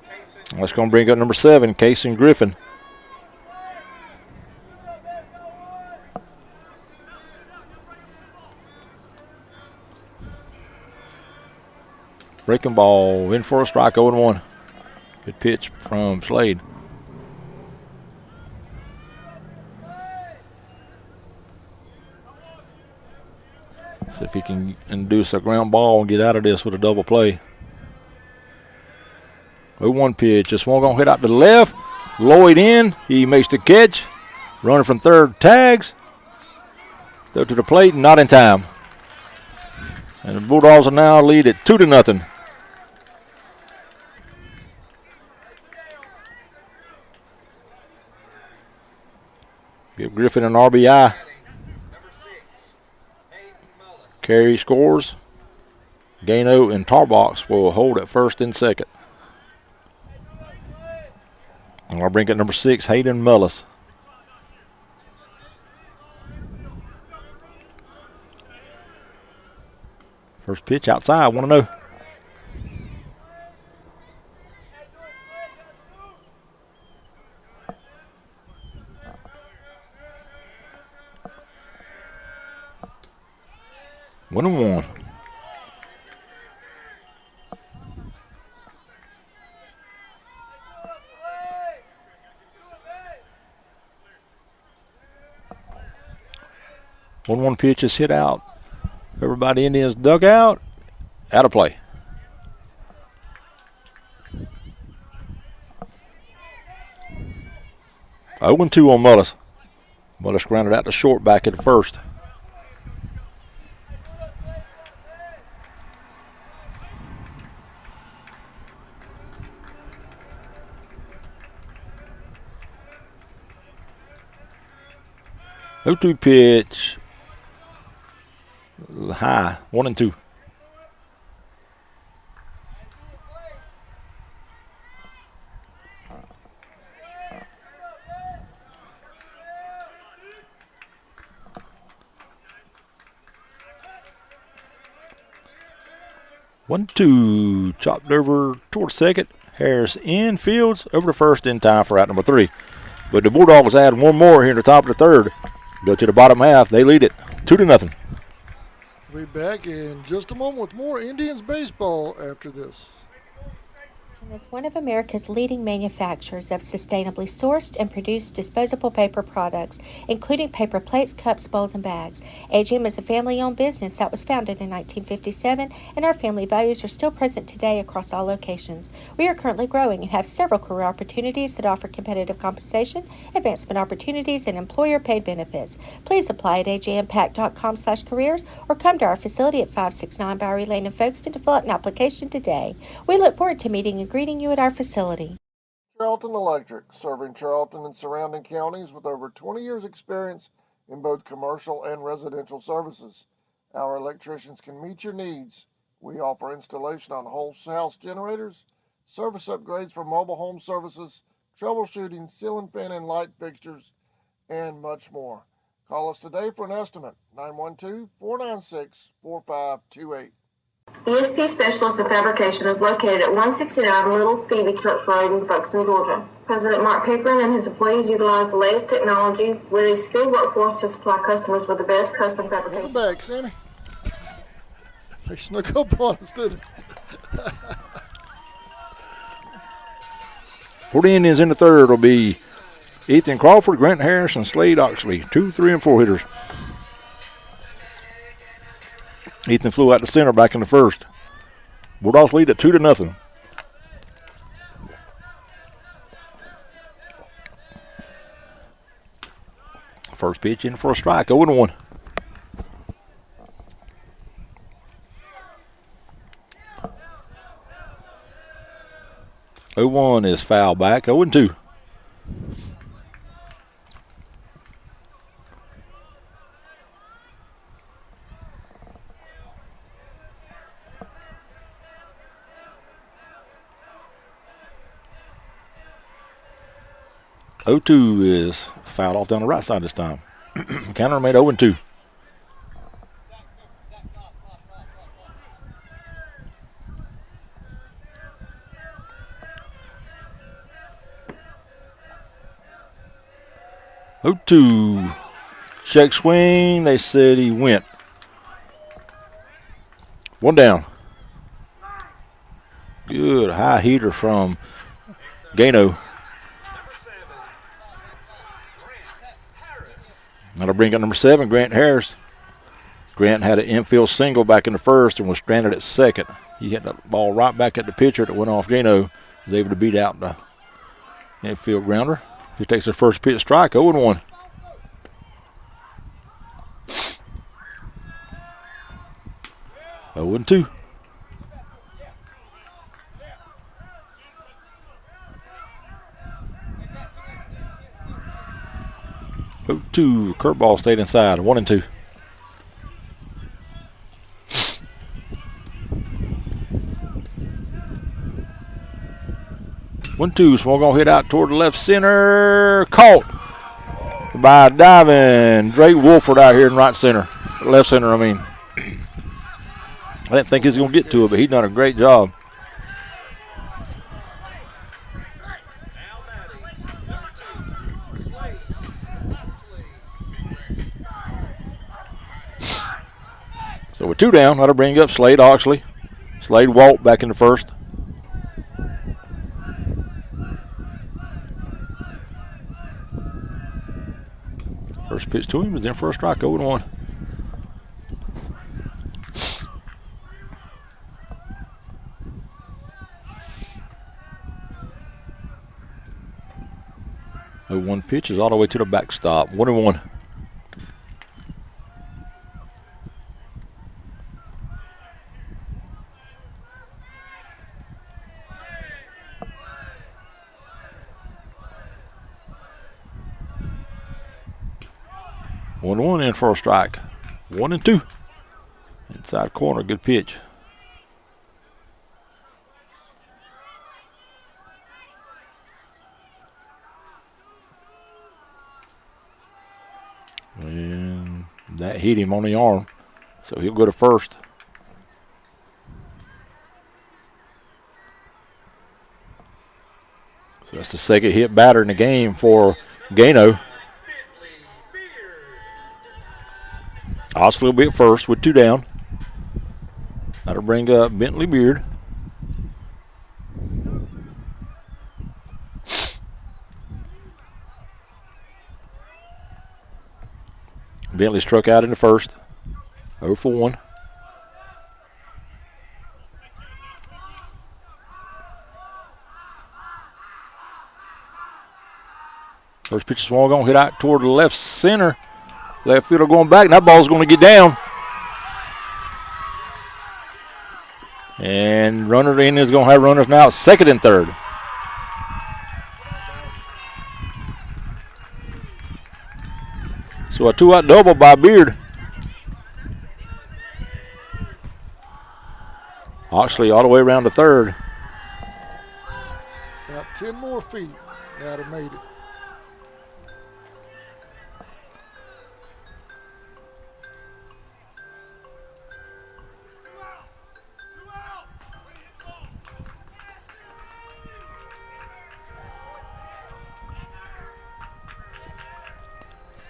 S3: Kaysen.
S2: That's going to bring up number 7, Kaysen Griffin. Breaking ball, in for a strike, 0-1. Good pitch from Slade. See if he can induce a ground ball and get out of this with a double play. 0-1 pitch, just one going to hit out to the left. Lloyd in, he makes the catch. Running from third, tags. Throw to the plate, not in time. And the Bulldogs are now lead at 2-0. Give Griffin an RBI. Carey scores. Gano and Tarbox will hold at first and second. And I'll bring it number 6, Hayden Mullis. First pitch outside, 1-0. One and one. One pitch is hit out. Everybody in his dugout. Out of play. 0-2 on Mullis. Mullis grounded out to short back at the first. O2 pitch. High. 1-2. One, two, chopped over towards second. Harris in, Fields over to first in time for out number 3. But the Bulldogs add one more here in the top of the third. Go to the bottom half. They lead it 2-0.
S1: We'll be back in just a moment with more Indians baseball after this.
S5: Is one of America's leading manufacturers of sustainably sourced and produced disposable paper products, including paper plates, cups, bowls, and bags. AGM is a family-owned business that was founded in 1957, and our family values are still present today across all locations. We are currently growing and have several career opportunities that offer competitive compensation, advancement opportunities, and employer-paid benefits. Please apply at agmpac.com/careers or come to our facility at 569 Bowery Lane in Folkestone to fill out an application today. We look forward to meeting and greeting you at our facility.
S1: Charlton Electric, serving Charlton and surrounding counties with over 20 years experience in both commercial and residential services. Our electricians can meet your needs. We offer installation on whole house generators, service upgrades for mobile home services, troubleshooting, ceiling fan and light fixtures, and much more. Call us today for an estimate, 912-496-4528.
S6: ESP Specialist of Fabrication is located at 169 Little Phoebe Church Road in Folkestone, Georgia. President Mark Pickering and his employees utilize the latest technology with a skilled workforce to supply customers with the best custom fabrication.
S1: Welcome back, Sammy. They snuck up on us, didn't they?
S2: For the Indians in the third will be Ethan Crawford, Grant Harris, and Slade Oxley. 2, 3, and 4 hitters. Ethan flew out to center back in the first. Bulldogs lead at 2-0. First pitch in for a strike, 0-1. Oh-1 is foul back, 0-2. O2 is fouled off down the right side this time. Counter made 0-2. O2 check swing. They said he went. One down. Good high heater from Gano. That'll bring up number 7, Grant Harris. Grant had an infield single back in the first and was stranded at second. He hit the ball right back at the pitcher that went off. Gano was able to beat out the infield grounder. He takes his first pitch strike, 0-1. Oh, 2. O2, curveball stayed inside, 1-2. One, two, swung on hit out toward the left center. Caught by diving Drake Wolford out here in right center. Left center, I mean. I didn't think he was going to get to it, but he done a great job. So with 2 down, that'll bring up Slade Oxley. Slade walked back in the first. First pitch to him is in for a strike, 0-1. 0-1 pitch is all the way to the backstop. 1-1. One in for a strike. 1-2. Inside corner, good pitch. And that hit him on the arm, so he'll go to first. So that's the second hit batter in the game for Gano. Oxley will be at first with 2 down. That'll bring up Bentley Beard. Bentley struck out in the first. 0 for 1. First pitch swung on, hit out toward the left center. Left fielder going back, and that ball's going to get down. And runner in is going to have runners now at second and third. So a 2-out double by Beard. Oxley all the way around to third.
S1: About 10 more feet. That'd have made it.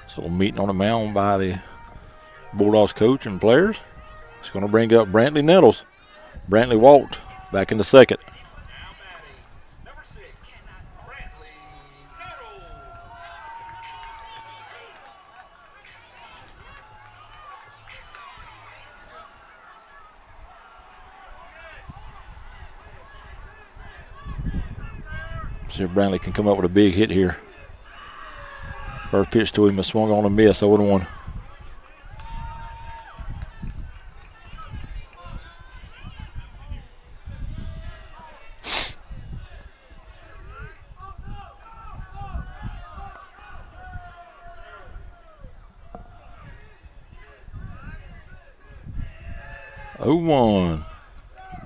S2: So a meeting on the mound by the Bulldogs coach and players. It's going to bring up Brantley Nettles. Brantley walked back in the second.
S3: Number 6, Brantley Nettles.
S2: See if Brantley can come up with a big hit here. First pitch to him, a swung on a miss, 0-1.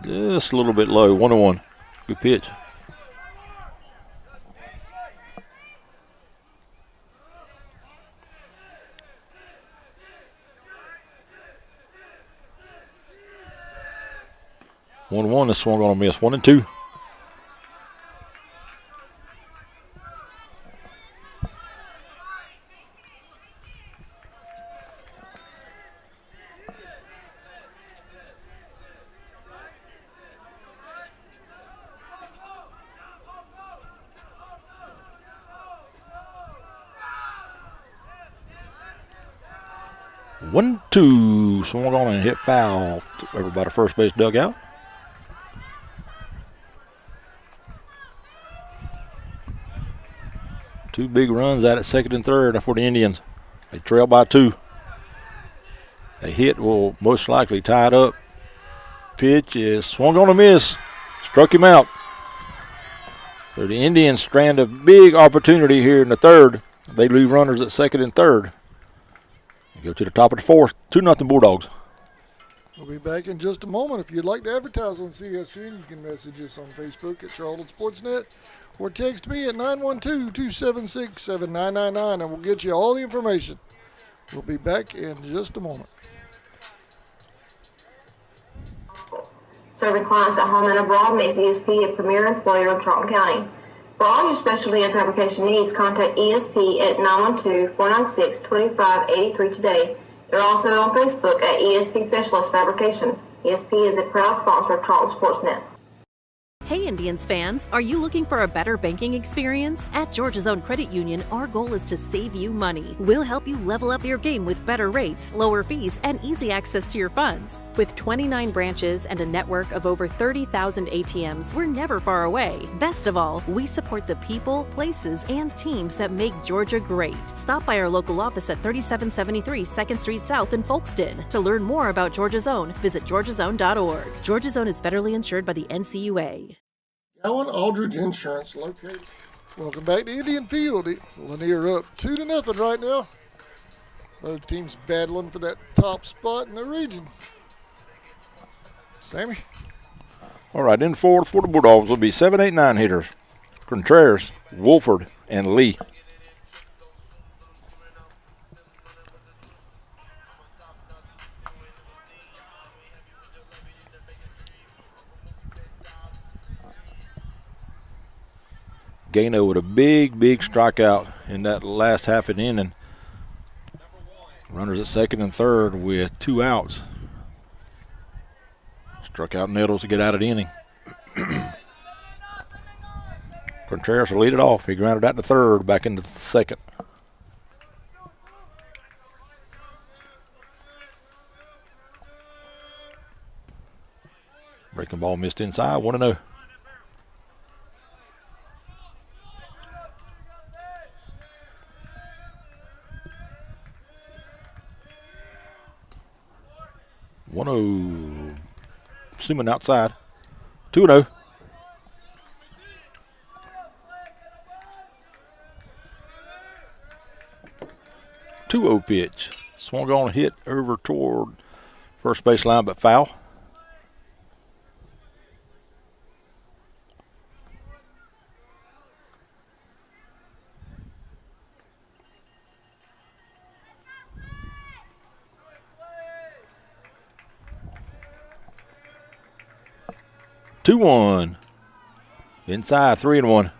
S2: Just a little bit low, 1-1. Good pitch. One is swung on a miss. 1-2. One, two, swung on and hit foul over by the first base dugout. Two big runs out at second and third for the Indians. They trail by 2. A hit will most likely tie it up. Pitch is swung on a miss. Struck him out. So the Indians strand a big opportunity here in the third. They leave runners at second and third. Go to the top of the fourth. 2-0 Bulldogs.
S1: We'll be back in just a moment. If you'd like to advertise on CSN, you can message us on Facebook at Charlton Sportsnet or text me at 912-276-7999 and we'll get you all the information. We'll be back in just a moment.
S6: Serving clients at home and abroad makes ESP a premier employer in Charlton County. For all your specialty and fabrication needs, contact ESP at 912-496-2583 today. They're also on Facebook at ESP Specialist Fabrication. ESP is a proud sponsor of Charlton Sportsnet.
S7: Hey Indians fans, are you looking for a better banking experience? At Georgia's Own Credit Union, our goal is to save you money. We'll help you level up your game with better rates, lower fees, and easy access to your funds. With 29 branches and a network of over 30,000 ATMs, we're never far away. Best of all, we support the people, places, and teams that make Georgia great. Stop by our local office at 3773 2nd Street South in Folkston. To learn more about Georgia's Own, visit georgiasown.org. Georgia's Own is federally insured by the NCUA.
S1: Gowan Aldridge Insurance located. Welcome back to Indian Field. Lanier up 2-0 right now. Both teams battling for that top spot in the region. Sammy?
S2: All right, in fourth for the Bulldogs will be 7, 8, 9 hitters. Contreras, Wolford, and Lee. Gano with a big strikeout in that last half of the inning. Runners at second and third with 2 outs. Struck out Nettles to get out of the inning. Contreras will lead it off. He grounded out to third, back into second. Breaking ball missed inside, 1-0. Assuming outside. 2-0. Pitch. Swung on, hit over toward first base line, but foul. Two one. Inside, 3-1.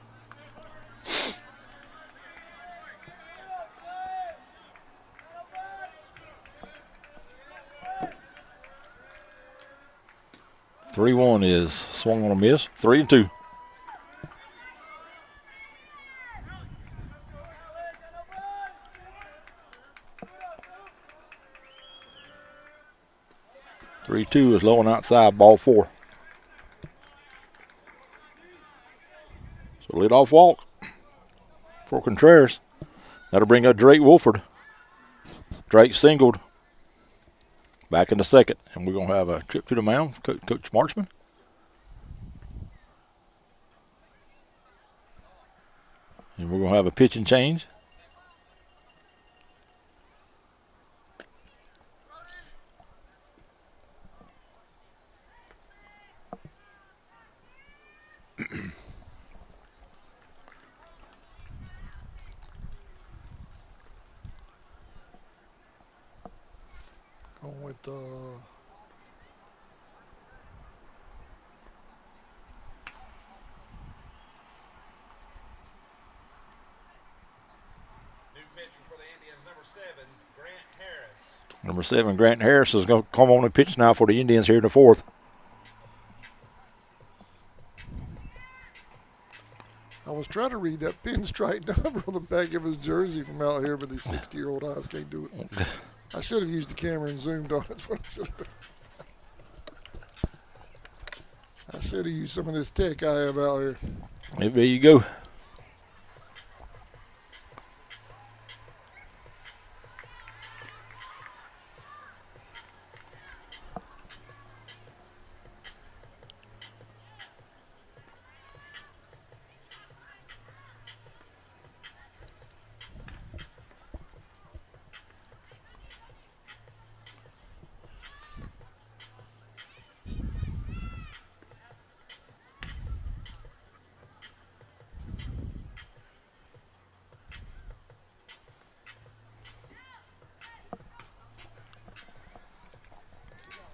S2: Three-one is swung on a miss. 3-2. Three-two is low and outside. Ball 4. So lead off walk for Contreras. That'll bring up Drake Wolford. Drake singled. Back into second, and we're going to have a trip to the mound. Coach Marchman. And we're going to have a pitch and change.
S1: Going with
S2: Number 7, Grant Harris is going to come on and pitch now for the Indians here in the fourth.
S1: I was trying to read that pinstripe number on the back of his jersey from out here, but these 60-year-old eyes can't do it. I should have used the camera and zoomed on it. That's what I should have done. I should have used some of this tech I have out here.
S2: There you go.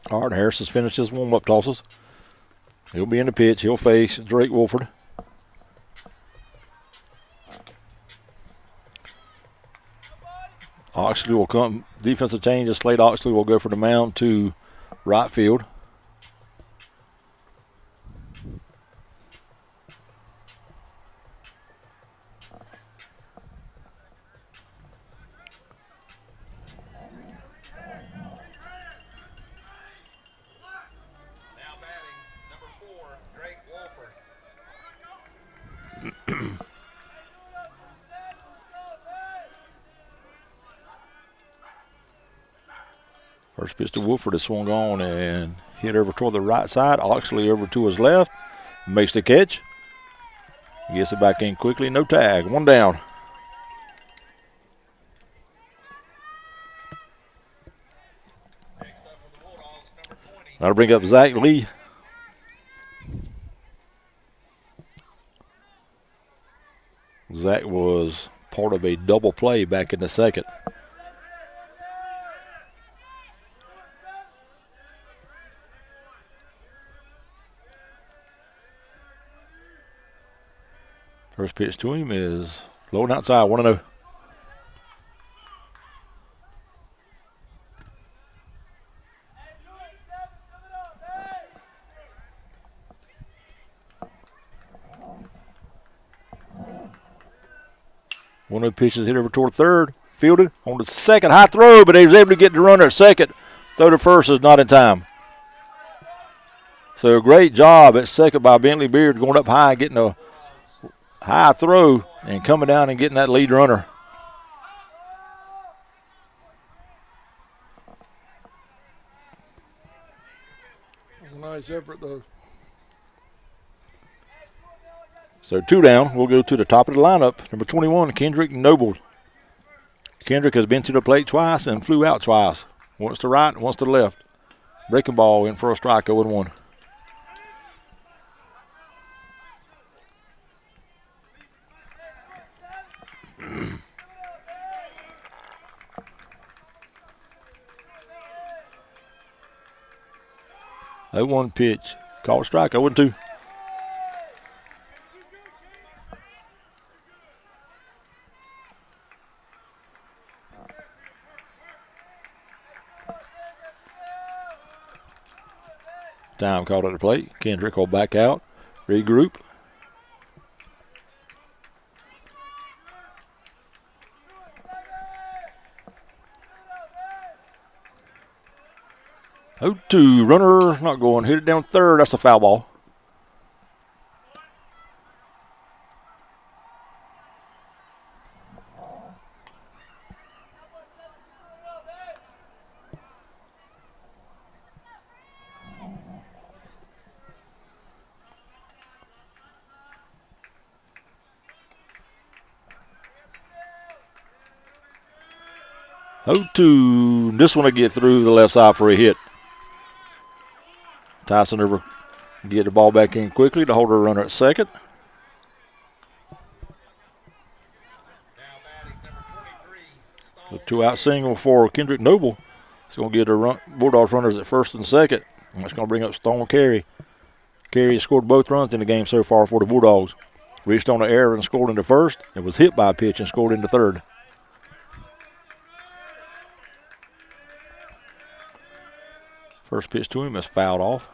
S2: All right, Harris has finished his warm-up tosses. He'll be in the pitch. He'll face Drake Wolford. Oxley will come. Defensive change. Slade Oxley will go for the mound to right field. First pitch to Woodford is swung on and hit over toward the right side. Oxley over to his left. Makes the catch. Gets it back in quickly. No tag. One down. That'll bring up Zach Lee. Zach was part of a double play back in the second. First pitch to him is low and outside, 1-0. One of the pitches hit over toward third, fielded on the second, high throw, but he was able to get the runner at second. Throw to first is not in time. So a great job at second by Bentley Beard, going up high, getting a high throw and coming down and getting that lead runner.
S1: It was a nice effort, though.
S2: So 2 down. We'll go to the top of the lineup. Number 21, Kendrick Noble. Kendrick has been to the plate twice and flew out twice. Once to right and once to the left. Breaking ball in for a strike, 0-1. That one pitch. Called strike, 0-2. Time called at the plate. Kendrick will back out, regroup. Oh, 2 runner not going. Hit it down third. That's a foul ball. Oh, 2. This one will get through the left side for a hit. Tyson over get the ball back in quickly to hold her runner at second. A 2-out single for Kendrick Noble. It's going to get the Bulldogs runners at first and second. And it's going to bring up Stone Carey. Carey has scored both runs in the game so far for the Bulldogs. Reached on the error and scored into first. And was hit by a pitch and scored into third. First pitch to him is fouled off.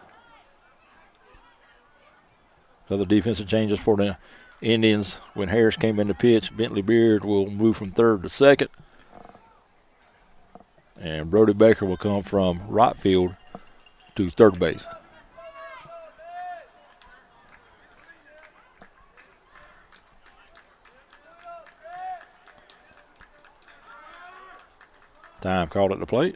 S2: Other defensive changes for the Indians. When Harris came in the pitch, Bentley Beard will move from third to second. And Brody Baker will come from right field to third base. Time called at the plate.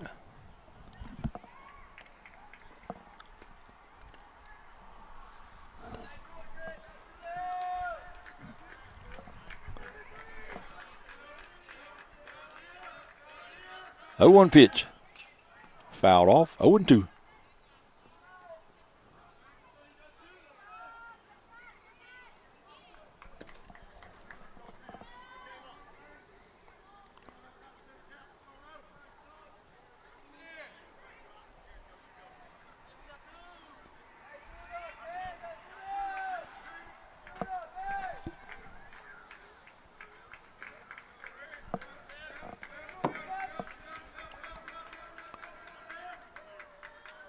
S2: Oh, 1 pitch. Fouled off. 0-2.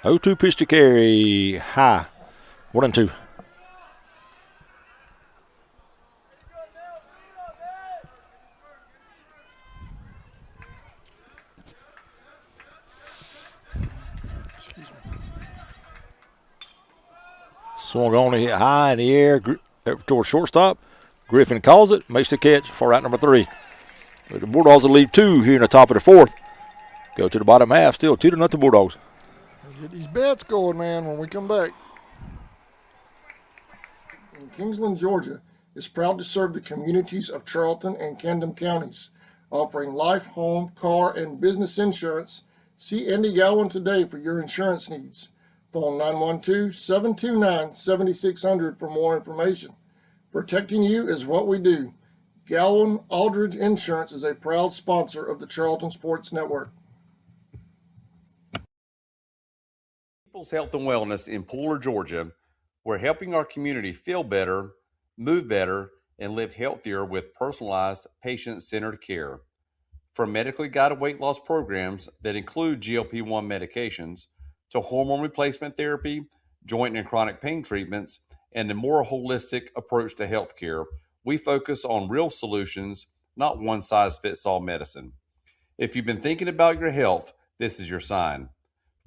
S2: Oh, 2 pitch to Carey. High. 1-2.
S1: Excuse me.
S2: Swung on to hit high in the air towards shortstop. Griffin calls it, makes the catch for out number 3. But the Bulldogs will leave 2 here in the top of the fourth. Go to the bottom half, still 2-0 Bulldogs.
S1: Let's get these bets going, man, when we come back. Kingsland, Georgia is proud to serve the communities of Charlton and Camden counties, offering life, home, car, and business insurance. See Andy Gowan today for your insurance needs. Phone 912-729-7600 for more information. Protecting you is what we do. Gowan Aldridge Insurance is a proud sponsor of the Charlton Sports Network.
S4: People's Health and Wellness in Pooler, Georgia. We're helping our community feel better, move better, and live healthier with personalized, patient-centered care. From medically guided weight loss programs that include GLP-1 medications to hormone replacement therapy, joint and chronic pain treatments, and a more holistic approach to healthcare, we focus on real solutions, not one-size-fits-all medicine. If you've been thinking about your health, this is your sign.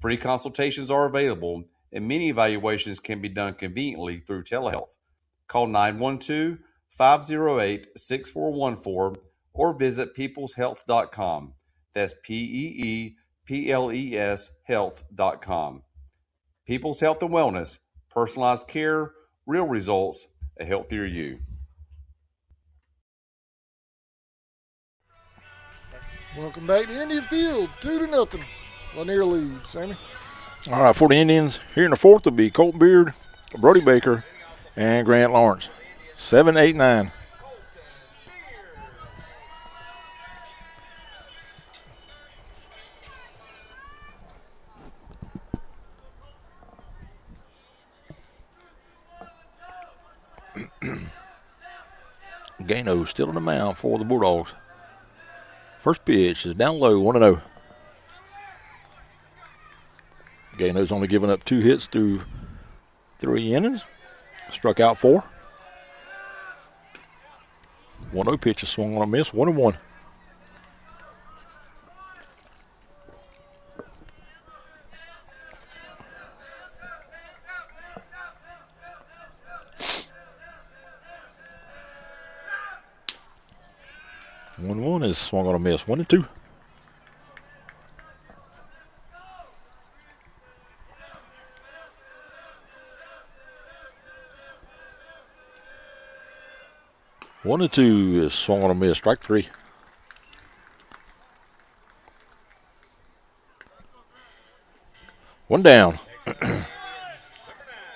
S4: Free consultations are available, and many evaluations can be done conveniently through telehealth. Call 912-508-6414 or visit peopleshealth.com. That's PEEPLES health.com. People's Health and Wellness, personalized care, real results, a healthier you.
S1: Welcome back to Indian Field, 2-0. Lanier leads. Sammy?
S2: All right, for the Indians, here in the fourth will be Colton Beard, Brody Baker, and Grant Lawrence. 7, 8, 9. Gano still in the mound for the Bulldogs. First pitch is down low, 1-0. Gano's only given up 2 hits through 3 innings. Struck out 4. 1-0 pitch is swung on a miss, 1-1. One is swung on a miss. 1-2. One and two is swung on a miss. Strike 3. One down.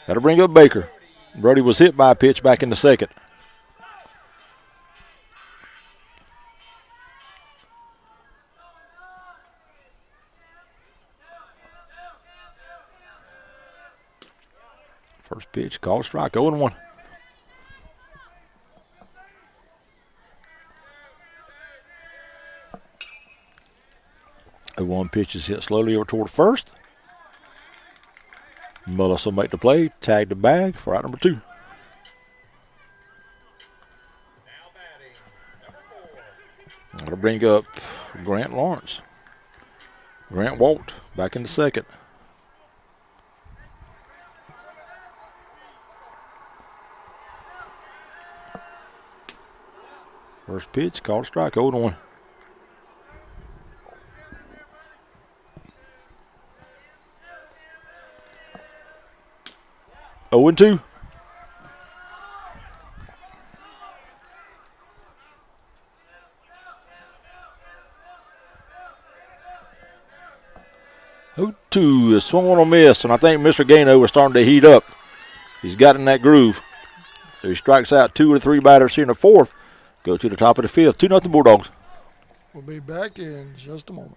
S2: That'll bring up Baker. Brody was hit by a pitch back in the second. First pitch, called strike, 0-1. A 1 pitch is hit slowly over toward first. Mullis will make the play, tag the bag for out number 2. That'll bring up Grant Lawrence. Grant walked back in the second. First pitch, called strike, 0-1. Oh and 2. Two is swung on a miss, and I think Mr. Gano is starting to heat up. He's got in that groove. So he strikes out 2 of the 3 batters here in the fourth. Go to the top of the 5th. 2-0 Bulldogs.
S1: We'll be back in just a moment.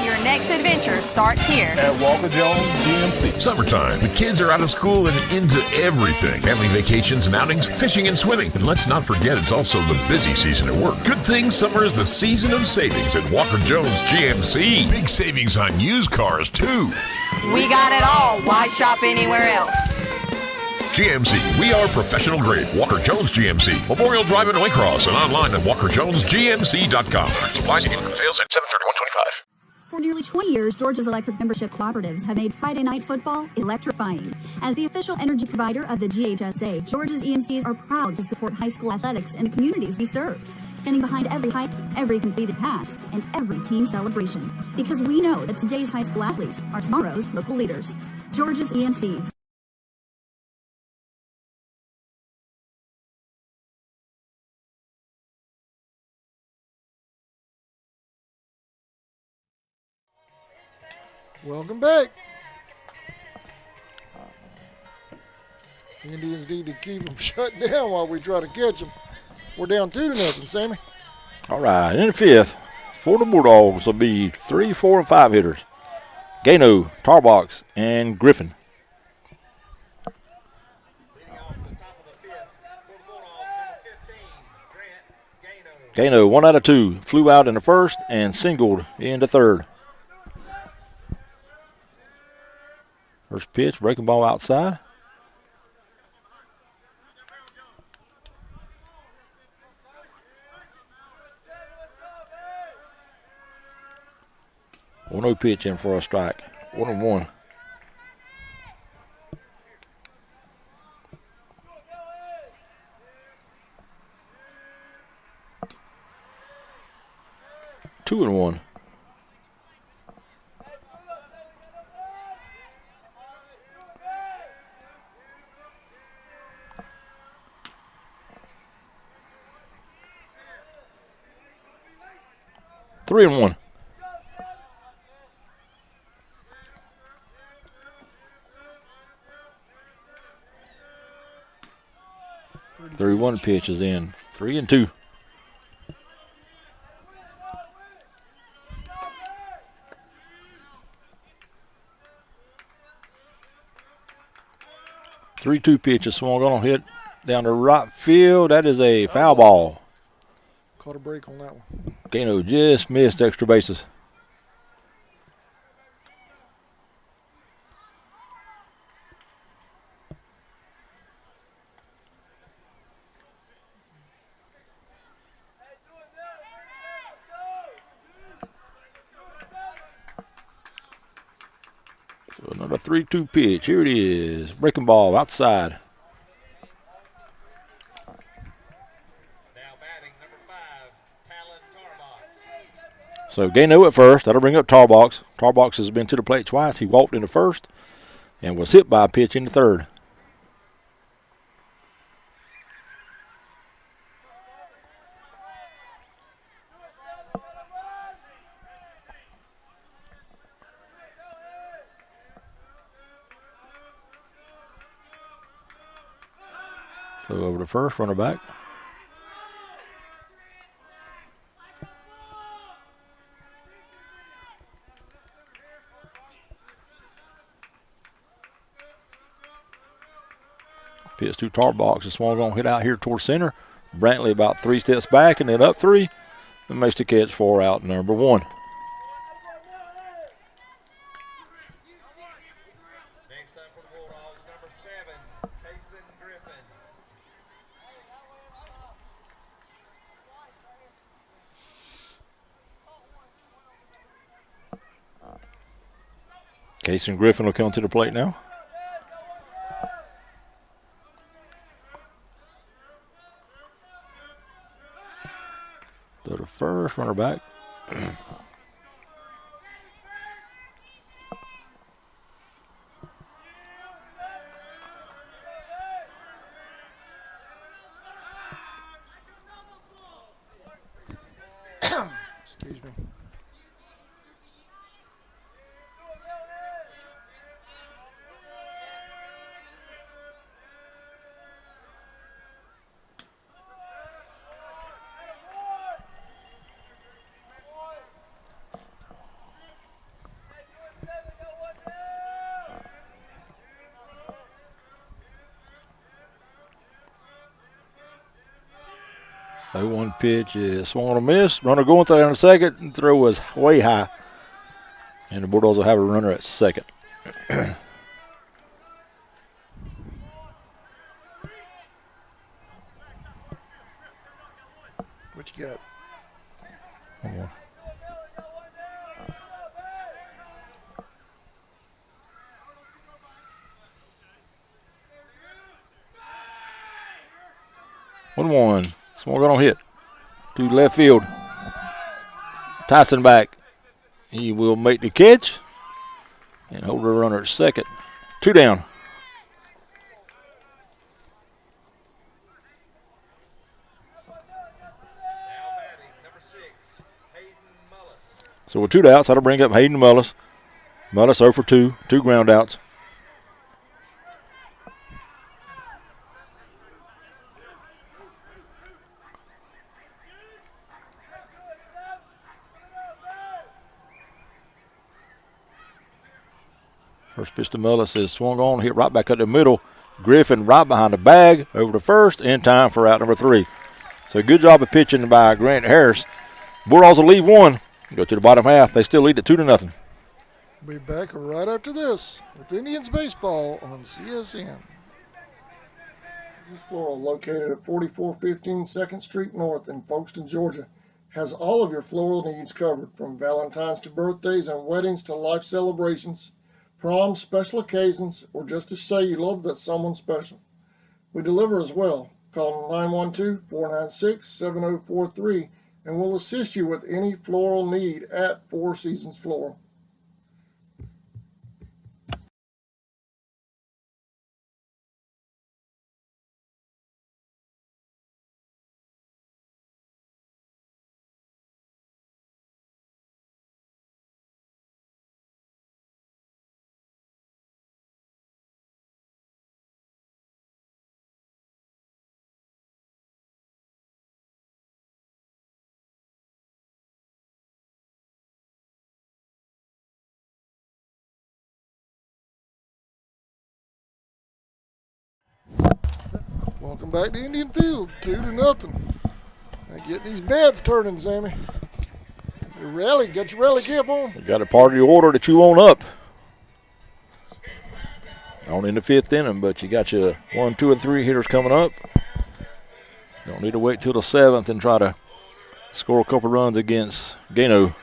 S8: Your next adventure starts here
S10: at Walker Jones GMC. Summertime. The kids are out of school and into everything. Family vacations and outings, fishing and swimming. And let's not forget it's also the busy season at work. Good thing summer is the season of savings at Walker Jones GMC. Big savings on used cars, too.
S8: We got it all. Why shop anywhere else?
S10: GMC, we are professional grade. Walker Jones GMC, Memorial Drive in Waycross, and online at walkerjonesgmc.com. Supplies and income sales at 7/31/25.
S11: For nearly 20 years, Georgia's electric membership cooperatives have made Friday night football electrifying. As the official energy provider of the GHSA, Georgia's EMCs are proud to support high school athletics in the communities we serve. standing behind every hike, every completed pass, and every team celebration. Because we know that today's high school athletes are tomorrow's local leaders. Georgia's EMCs.
S1: Welcome back. Indians need to keep them shut down while we try to catch them. We're down 2-0, Sammy.
S2: All right, in the fifth, for the Bulldogs will be 3, 4, and 5 hitters. Gano, Tarbox, and Griffin. Gano, 1 out of 2, flew out in the first and singled in the third. First pitch, breaking ball outside. No pitch in for a strike. 1-1. Two and one. Three and one. 31 pitches in. 3 and 2. Three-two pitch is swung on, hit down the right field. That is a foul ball.
S1: Caught a break on that one.
S2: Gano just missed extra bases. So another 3-2 pitch. Here it is. Breaking ball outside. So Gano at first. That'll bring up Tarbox. Tarbox has been to the plate twice. He walked in the first and was hit by a pitch in the third. So over to first, runner back. Pitch to Tarbox. This one's going to hit out here towards center. Brantley about 3 steps back and then up 3. And makes the catch for out number 1.
S3: Next up for the Bulldogs, number 7, Kason Griffin.
S2: Kason Griffin will come to the plate now. To the first, runner back.
S1: Excuse me.
S2: That one pitch is swung on a miss. Runner going through on the second, and throw was way high. And the Bulldogs will have a runner at second.
S1: What you got?
S2: One more. One. Swung on hit. to left field. Tyson back. He will make the catch and hold the runner at second. 2 down. So with 2 outs, that'll bring up Hayden Mullis. Mullis 0 for 2, 2 ground outs. First pitch to Mullis is swung on, hit right back up the middle. Griffin right behind the bag, over to first, in time for out number 3. So good job of pitching by Grant Harris. Bulldogs will leave 1. Go to the bottom half. They still lead at 2-0.
S1: We'll be back right after this with Indians baseball on CSN. This floral, located at 4415 2nd Street North in Folkestone, Georgia, has all of your floral needs covered, from Valentine's to birthdays and weddings to life celebrations, proms, special occasions, or just to say you love that someone special. We deliver as well. Call 912-496-7043 and we'll assist you with any floral need at Four Seasons Floral. Welcome back to Indian Field, 2-0. Now get these beds turning, Sammy. Your rally, get your rally cap on.
S2: We got a party order to chew on up. On in the 5th inning, but you got your 1, 2, and 3 hitters coming up. Don't need to wait till the 7th and try to score a couple runs against Gano.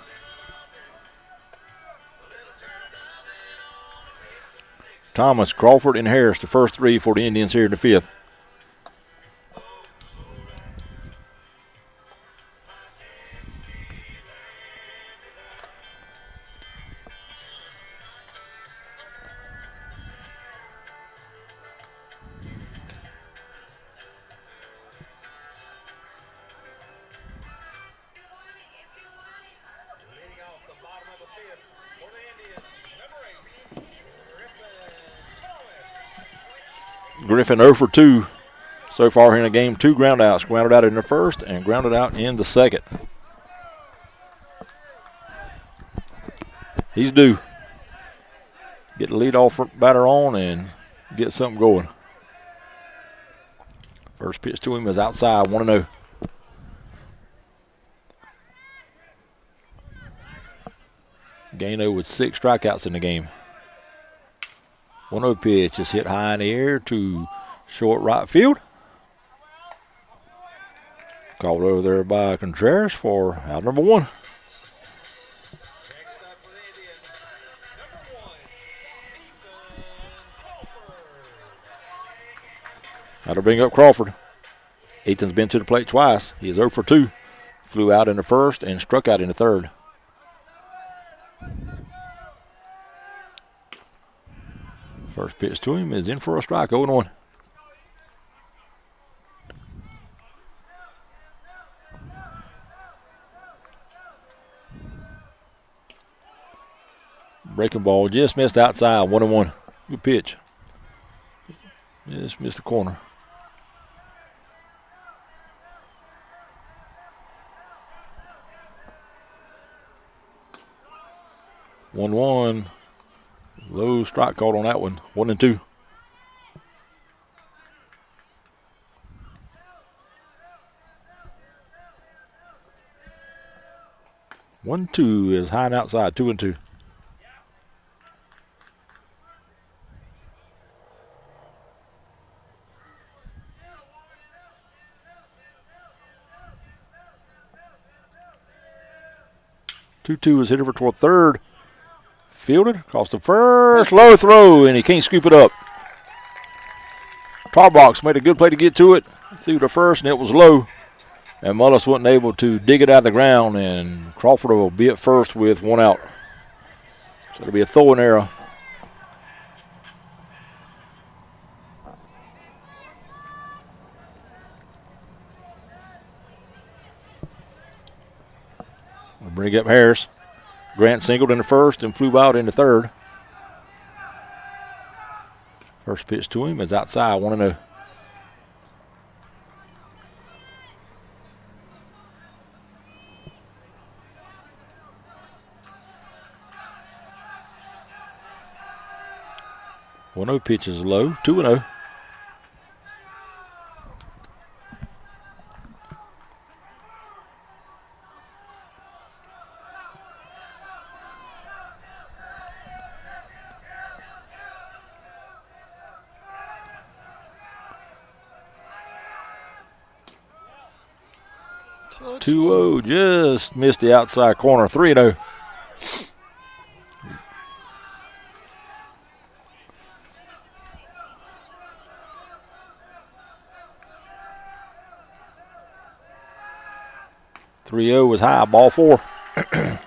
S2: Thomas, Crawford, and Harris, the first 3 for the Indians here in the 5th. Griffin 0 for 2 so far in the game. 2 ground outs. Grounded out in the first and grounded out in the second. He's due. Get the leadoff batter on and get something going. First pitch to him is outside, 1-0. Gano with 6 strikeouts in the game. 1-0 pitch is hit high in the air to short right field. Called over there by Contreras for out number 1. That'll bring up Crawford. Ethan's been to the plate twice. He is 0 for 2. Flew out in the first and struck out in the third. First pitch to him is in for a strike, 0-1. Breaking ball just missed outside, 1-1. Good pitch. Just missed the corner. One. Low strike called on that one. 1-2. One, 2 is high and outside. 2-2. Two is hit over toward third. Fielded across the first. Low throw, and he can't scoop it up. Tarbox made a good play to get to it. Through the first, and it was low. And Mullis wasn't able to dig it out of the ground, and Crawford will be at first with one out. So it'll be a throwing error. We'll bring up Harris. Grant singled in the first and flew out in the third. First pitch to him is outside, 1-0. One-0 pitch is low, 2-0.
S1: Touch
S2: 2-0, just missed the outside corner, 3-0. Was high, ball 4. So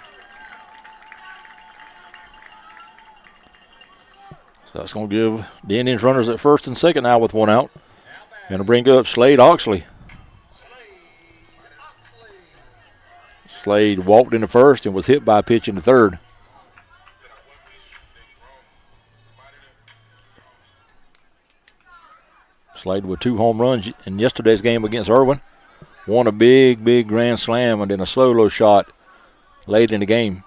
S2: that's going to give the Indians runners at first and second now with one out. Going to bring up Slade Oxley. Slade walked in the first and was hit by a pitch in the third. Slade with 2 home runs in yesterday's game against Irwin. Won a big, big grand slam and then a slow shot late in the game.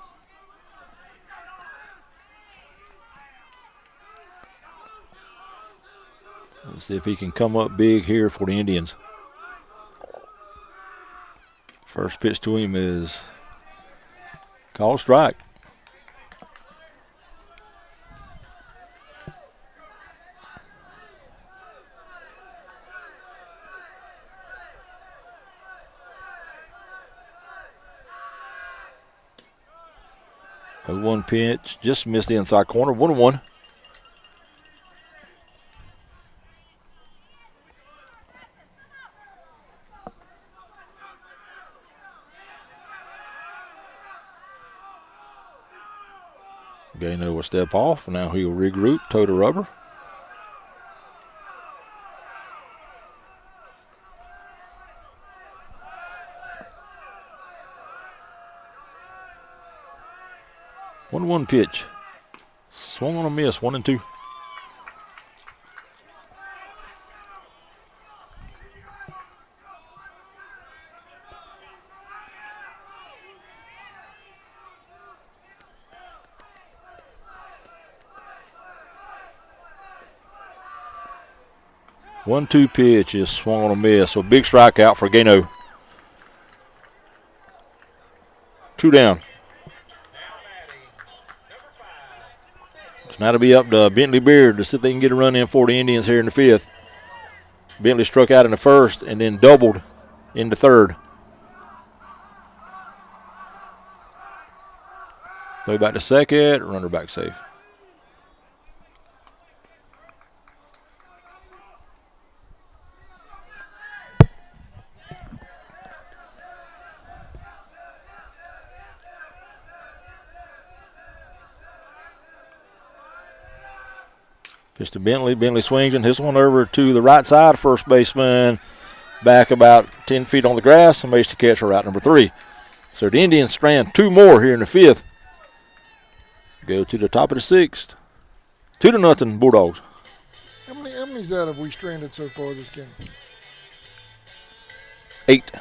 S2: Let's see if he can come up big here for the Indians. First pitch to him is called strike. A 1 pitch, just missed the inside corner, 1-1. Gano will step off. Now he'll regroup, toe to rubber. 1-1 pitch. Swung on a miss, 1-2. One-two pitch is swung on a miss. So big strikeout for Gano. 2 down. Now to be up to Bentley Beard to see if they can get a run in for the Indians here in the 5th. Bentley struck out in the first and then doubled in the third. Throw back to second, runner back safe. Pitch to Bentley. Bentley swings and hits one over to the right side. First baseman back about 10 feet on the grass and makes the catch for out number 3. So the Indians strand 2 more here in the 5th. Go to the top of the 6th. 2-0 Bulldogs.
S1: How many's that have we stranded so far this game?
S2: 8.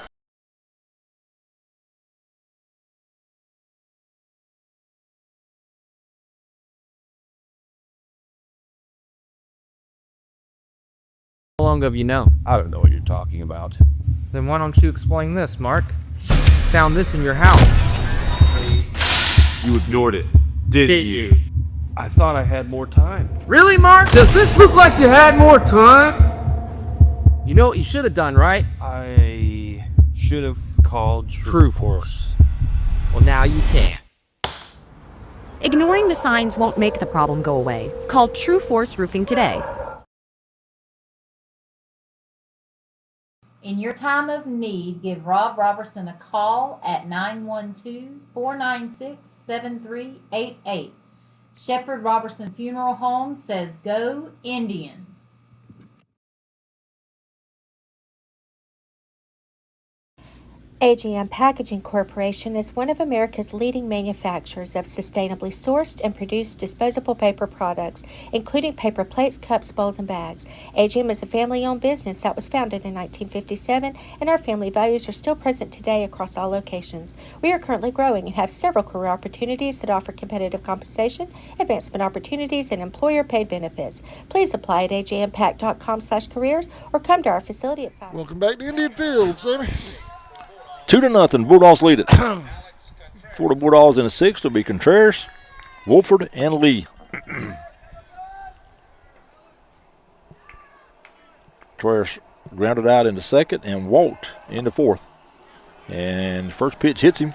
S12: How long have you known?
S9: I don't know what you're talking about.
S12: Then why don't you explain this, Mark? Found this in your house.
S9: You ignored it, didn't you? I thought I had more time.
S12: Really, Mark? Does this look like you had more time? You know what you should have done, right?
S9: I should have called True Force.
S12: Well, now you can.
S13: Ignoring the signs won't make the problem go away. Call True Force Roofing today.
S14: In your time of need, give Rob Robertson a call at 912-496-7388. Shepherd Robertson Funeral Home says go Indians.
S5: AGM Packaging Corporation is one of America's leading manufacturers of sustainably sourced and produced disposable paper products, including paper plates, cups, bowls, and bags. AGM is a family-owned business that was founded in 1957, and our family values are still present today across all locations. We are currently growing and have several career opportunities that offer competitive compensation, advancement opportunities, and employer-paid benefits. Please apply at agmpack.com/careers or come to our facility at 5.
S1: Welcome back to Indian Field, Sammy.
S2: 2-0. Bulldogs lead it. For the Bulldogs in the sixth will be Contreras, Wolford, and Lee. Contreras grounded out in the second and walked in the fourth. And the first pitch hits him.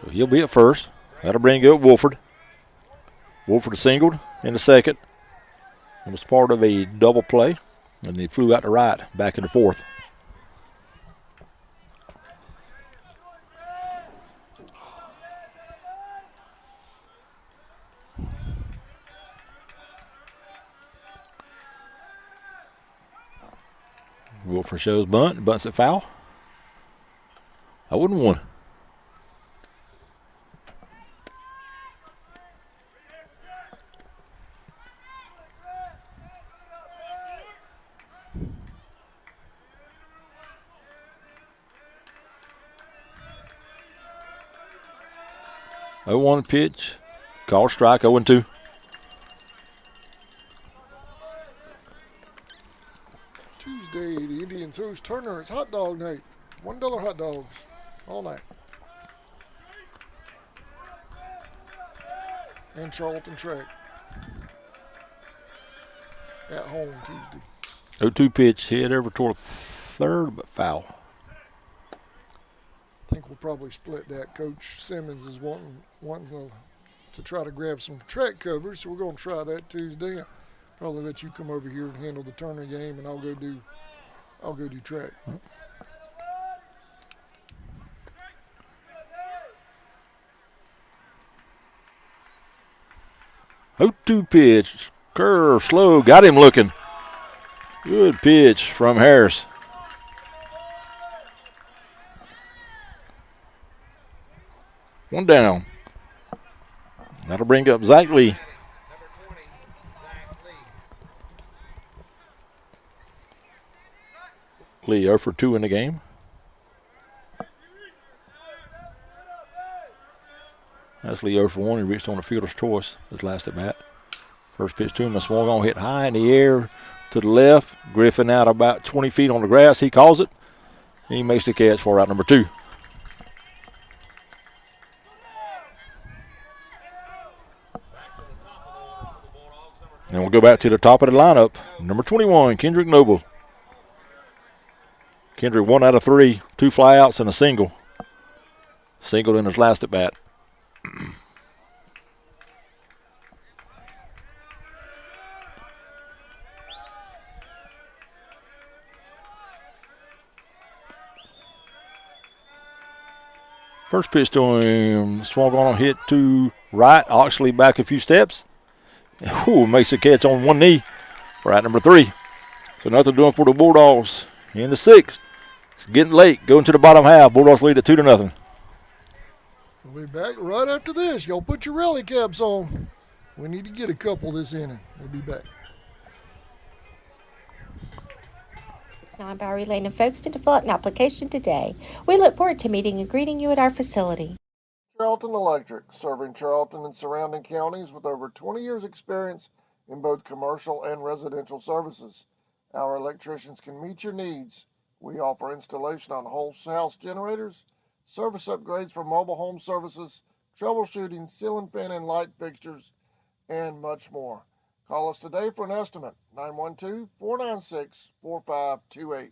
S2: So he'll be at first. That'll bring up Wolford. Wolford singled in the second. It was part of a double play, and he flew out to right, back in the fourth. Wolford shows bunt, bunts it foul. 0-1. Pitch, called strike, 0-2.
S1: Tuesday, the Indians host Turner. It's hot dog night. $1 hot dogs all night. And Charlton track at home Tuesday.
S2: 0-2 pitch, hit over toward third, but foul.
S1: I think we'll probably split that. Coach Simmons is wanting to try to grab some track coverage, so we're going to try that Tuesday. I'll probably let you come over here and handle the Turner game, and I'll go do track.
S2: 0-2 pitch, curve, slow, got him looking. Good pitch from Harris. One down. That'll bring up Zach Lee. Lee 0 for 2 in the game. That's Lee 0 for 1. He reached on the fielder's choice his last at bat. First pitch to him, a swung on, hit high in the air to the left. Griffin out about 20 feet on the grass. He calls it. He makes the catch for out number 2. And we'll go back to the top of the lineup. Number 21, Kendrick Noble. Kendrick 1 out of 3, 2 flyouts and a single. Singled in his last at bat. First pitch to him, swung on, hit to right. Oxley back a few steps. Ooh, makes a catch on one knee for out number 3. So nothing doing for the Bulldogs in the 6th. It's getting late, going to the bottom half. Bulldogs lead at 2-0.
S1: We'll be back right after this. Y'all put your rally caps on. We need to get a couple this inning. We'll be back.
S5: It's 9 Bowery Lane in Folkestone to fill out an application today. We look forward to meeting and greeting you at our facility.
S1: Charlton Electric, serving Charlton and surrounding counties with over 20 years experience in both commercial and residential services. Our electricians can meet your needs. We offer installation on whole house generators, service upgrades for mobile home services, troubleshooting, ceiling fan and light fixtures, and much more. Call us today for an estimate, 912-496-4528.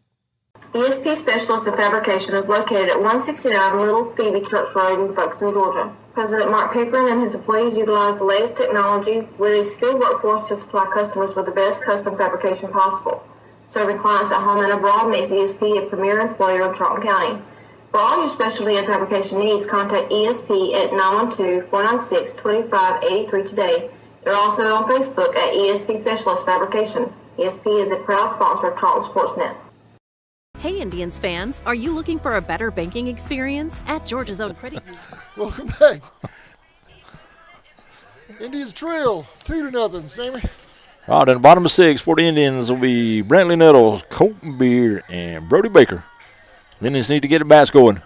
S6: ESP Specialist in Fabrication is located at 169 Little Phoebe Church Road in Folkestone, Georgia. President Mark Pickering and his employees utilize the latest technology with a skilled workforce to supply customers with the best custom fabrication possible. Serving clients at home and abroad makes ESP a premier employer in Charlton County. For all your specialty and fabrication needs, contact ESP at 912-496-2583 today. They're also on Facebook at ESP Specialist Fabrication. ESP is a proud sponsor of Charlton Sportsnet.
S7: Hey Indians fans, are you looking for a better banking experience? At Georgia's Own Credit Union.
S1: Welcome back. Indians trail 2-0, Sammy.
S2: All right, in the bottom of 6 for the Indians will be Brantley Nettles, Colton Beard, and Brody Baker. The Indians need to get the bats going.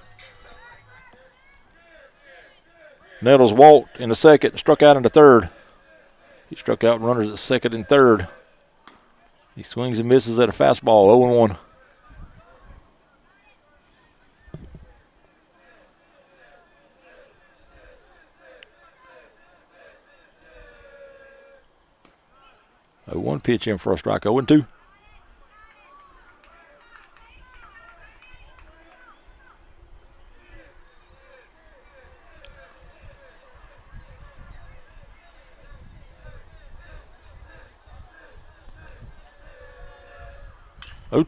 S2: Nettles walked in the second, struck out in the third. He struck out runners at second and third. He swings and misses at a fastball, 0-1. One pitch in for a strike, 0-2.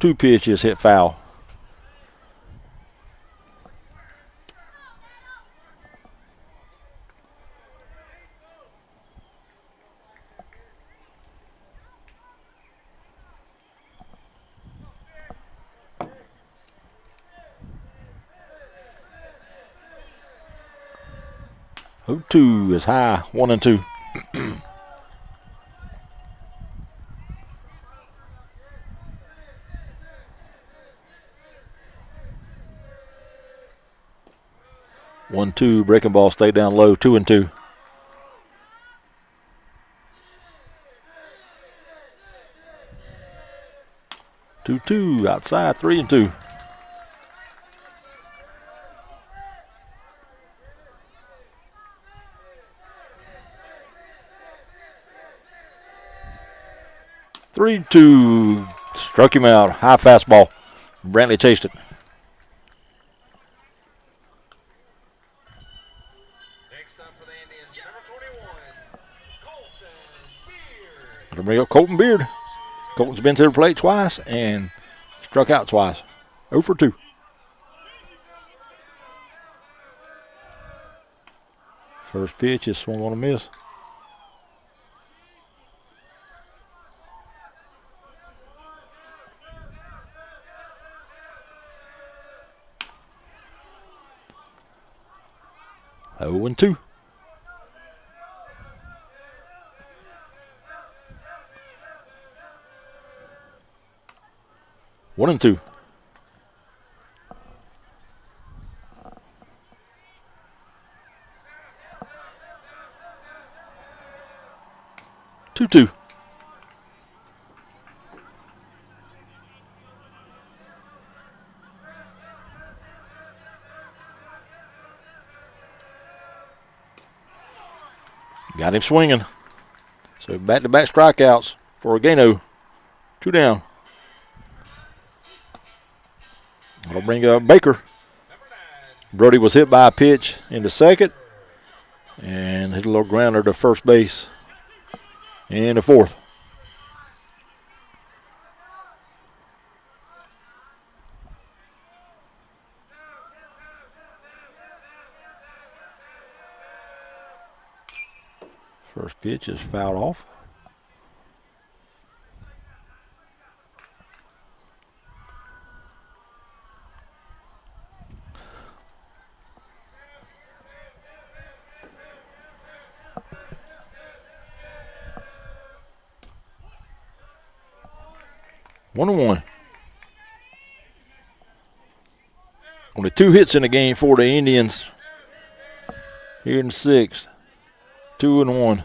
S2: Two pitches hit foul. Two is high, 1-2. One, two, breaking ball, stay down low, 2-2. Two, outside, 3-2. Three-two, struck him out, high fastball. Brantley chased it.
S3: Next up for the Indians, number 21, Colton Beard.
S2: Gonna bring up Colton Beard. Colton's been to the plate twice and struck out twice. 0 for 2. First pitch is swung on a miss. Oh, and 2. One and 2. Two. Got him swinging. So back-to-back strikeouts for Agano. 2 down. That'll bring up Baker. Brody was hit by a pitch in the second and hit a little grounder to first base in the fourth. First pitch is fouled off. One and 1. Only 2 hits in the game for the Indians here in the 6th. 2 and 1.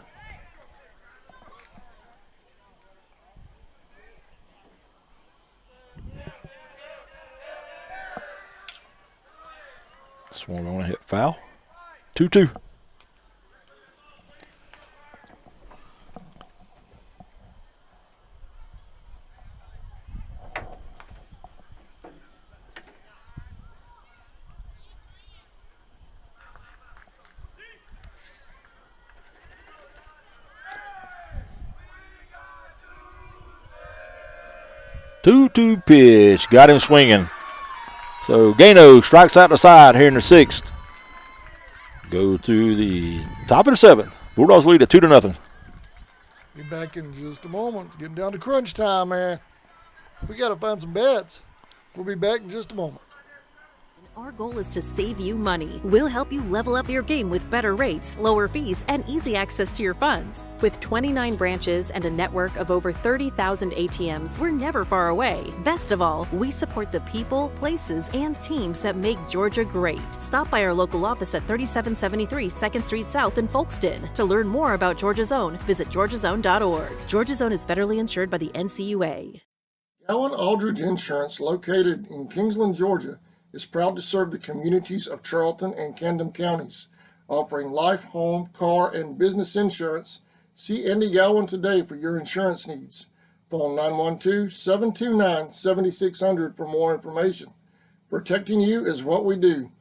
S2: This one on a hit foul. 2-2. 2-2 pitch. Got him swinging. So Gano strikes out the side here in the 6th. Go to the top of the 7th. Bulldogs lead at 2-0.
S1: Be back in just a moment. It's getting down to crunch time, man. We got to find some bets. We'll be back in just a moment.
S7: Our goal is to save you money. We'll help you level up your game with better rates, lower fees, and easy access to your funds. With 29 branches and a network of over 30,000 ATMs, we're never far away. Best of all, we support the people, places, and teams that make Georgia great. Stop by our local office at 3773 2nd Street South in Folkston. To learn more about Georgia Zone, visit georgiazone.org. Georgia Zone is federally insured by the NCUA.
S1: Allen Aldridge Insurance, located in Kingsland, Georgia, is proud to serve the communities of Charlton and Camden counties, offering life, home, car, and business insurance. See Andy Gowan today for your insurance needs. Phone 912-729-7600 for more information. Protecting you is what we do.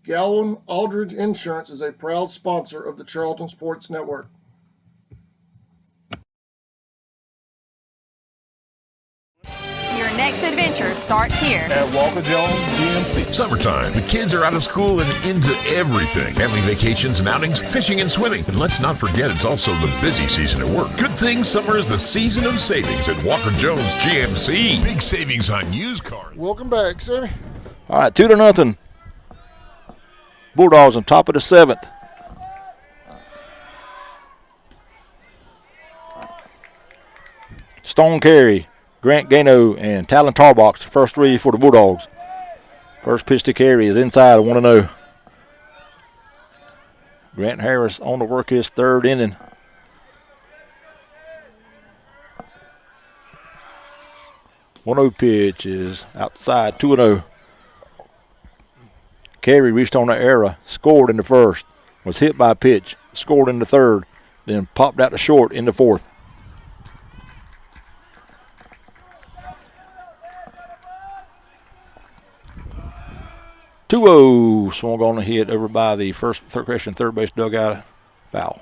S1: Gowan Aldridge Insurance is a proud sponsor of the Charlton Sports Network.
S8: Your next adventure starts here
S10: at Walker Jones GMC. Summertime. The kids are out of school and into everything. Family vacations and outings, fishing and swimming. And let's not forget it's also the busy season at work. Good thing summer is the season of savings at Walker Jones GMC. Big savings on used cars.
S1: Welcome back, Sammy.
S2: All right, 2-0. Bulldogs on top of the 7th. Stone Carey, Grant Gano, and Talon Tarbox, first 3 for the Bulldogs. First pitch to Carey is inside, 1-0. Grant Harris on to work his 3rd inning. One-0 pitch is outside, 2-0. Carey reached on the error, scored in the 1st, was hit by a pitch, scored in the 3rd, then popped out to short in the 4th. 2-0, swung on a hit over by the third base dugout. Foul.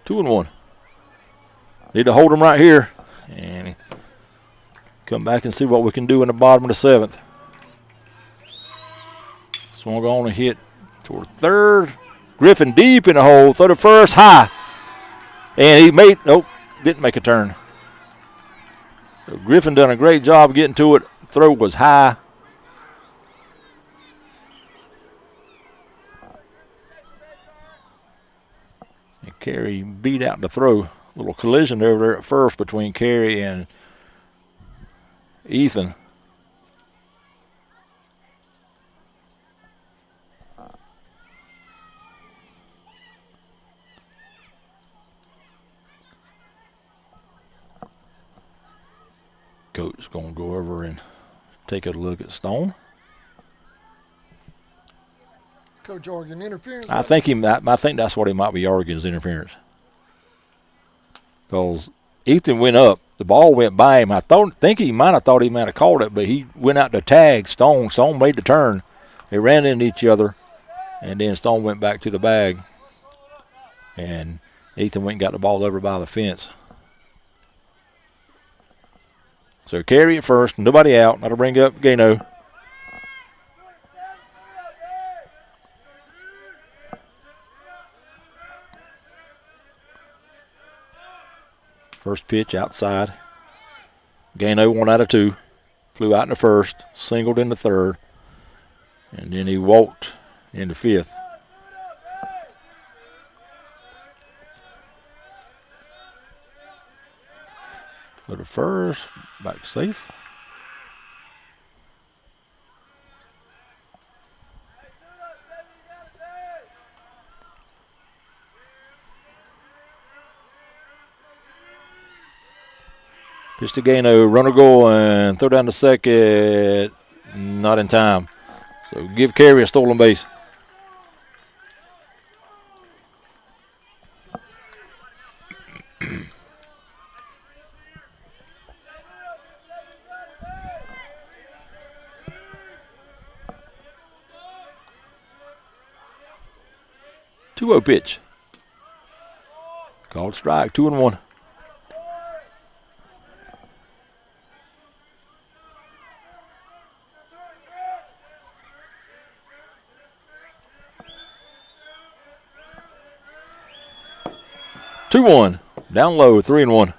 S2: 2-1. Need to hold them right here and come back and see what we can do in the bottom of the 7th. Swung on a hit toward 3rd. Griffin deep in the hole. Throw to 1st, high. And he didn't make a turn. So Griffin done a great job getting to it. Throw was high. And Carey beat out the throw. A little collision over there at first between Carey and Ethan. Coach is going to go over and take a look at Stone.
S1: Coach arguing interference.
S2: I think that's what he might be arguing is interference. Because Ethan went up, the ball went by him. I think he might have thought he might have called it, but he went out to tag Stone. Stone made the turn. They ran into each other, and then Stone went back to the bag, and Ethan went and got the ball over by the fence. So Carey at first, nobody out. That'll bring up Gano. First pitch outside. Gano 1 out of 2. Flew out in the 1st, singled in the 3rd, and then he walked in the 5th. Go to 1st, back safe. Pitch to Gano, runner going, throw down to 2nd, not in time. So give Carey a stolen base. Two-0 pitch. Called strike, 2-1. 2-1. Down low, 3-1.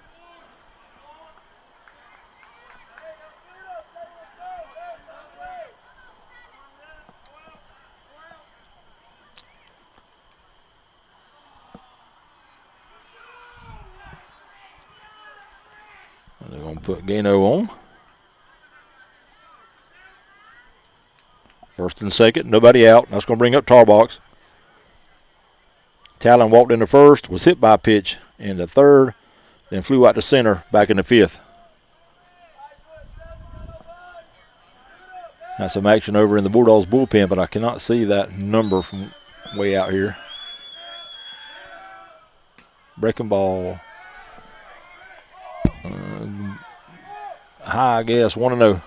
S2: They're going to put Gano on. First and second, nobody out. That's going to bring up Tarbox. Talon walked into first, was hit by a pitch in the third, then flew out to center back in the fifth. That's some action over in the Bulldogs bullpen, but I cannot see that number from way out here. Breaking ball. High, I guess, 1-0.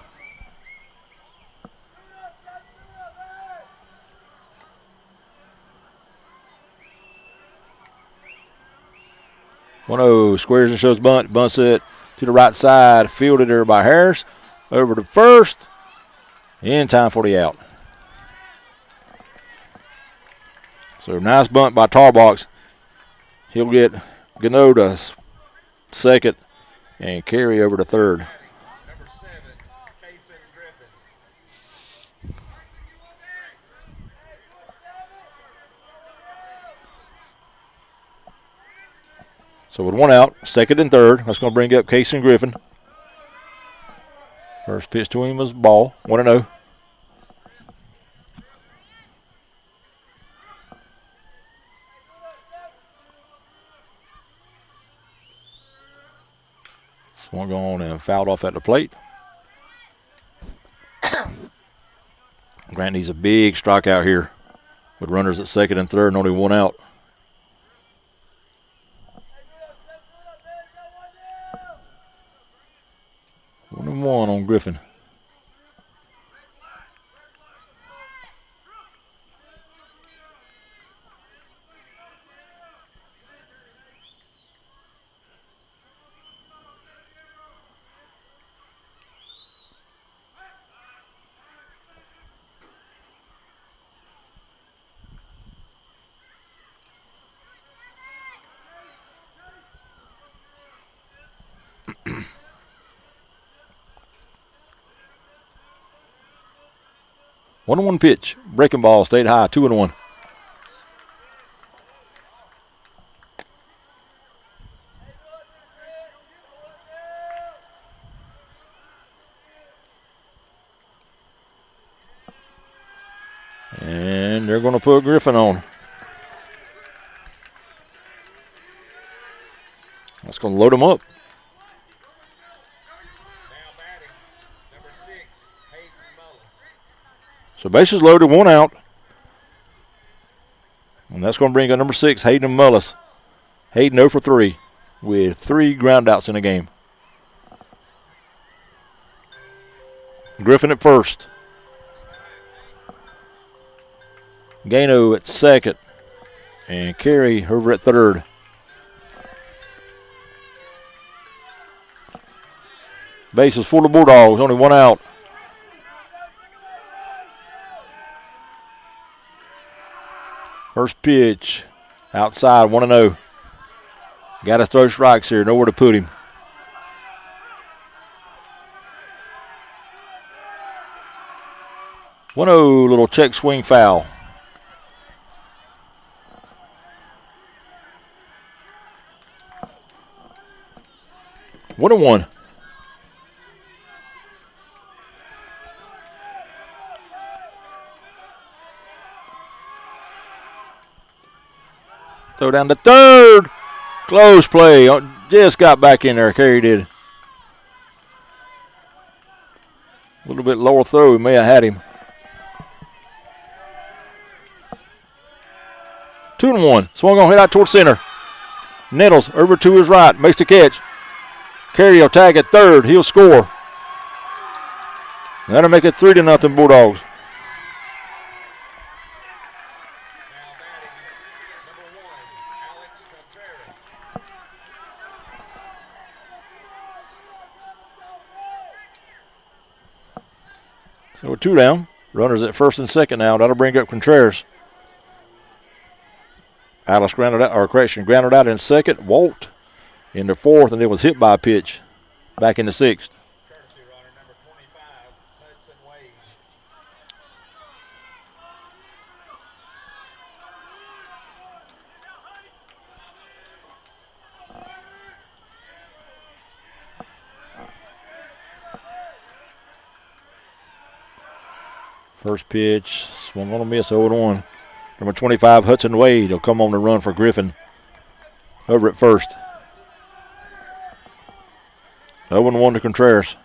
S2: Squares and shows bunt. Bunts it to the right side. Fielded there by Harris. Over to first. In time for the out. So nice bunt by Tarbox. He'll get Gano to second and carry over to third.
S3: Number 7, Kason Griffin.
S2: So with one out, second and third, that's going to bring up Kason Griffin. First pitch to him was ball, 1-0. Swung on and fouled off at the plate. Grant needs a big strikeout here with runners at second and third and only one out. One and one on Griffin. One and one pitch. Breaking ball stayed high. 2-1. And they're going to put Griffin on. That's going to load him up. So bases loaded, one out. And that's going to bring up number 6, Hayden Mullis. Hayden 0 for 3 with 3 ground outs in the game. Griffin at first. Gano at second. And Carey over at third. Bases full of Bulldogs, only one out. First pitch, outside, 1-0. Got to throw strikes here, nowhere to put him. Little check swing foul. One and one. Throw down to third. Close play. Just got back in there. Carey did. A little bit lower throw. He may have had him. 2-1. Swung on, hit out towards center. Nettles over to his right. Makes the catch. Carey will tag at third. He'll score. That'll make it 3-0 Bulldogs. So we're 2 down. Runners at first and second now. That'll bring up Contreras. Alice grounded out in second, walked in the fourth, and it was hit by a pitch back in the sixth.
S3: Courtesy runner number 25, Hudson Wade.
S2: First pitch, swung on a miss, 0-1. Number 25, Hudson Wade, will come on the run for Griffin over at first. 0-1 to Contreras.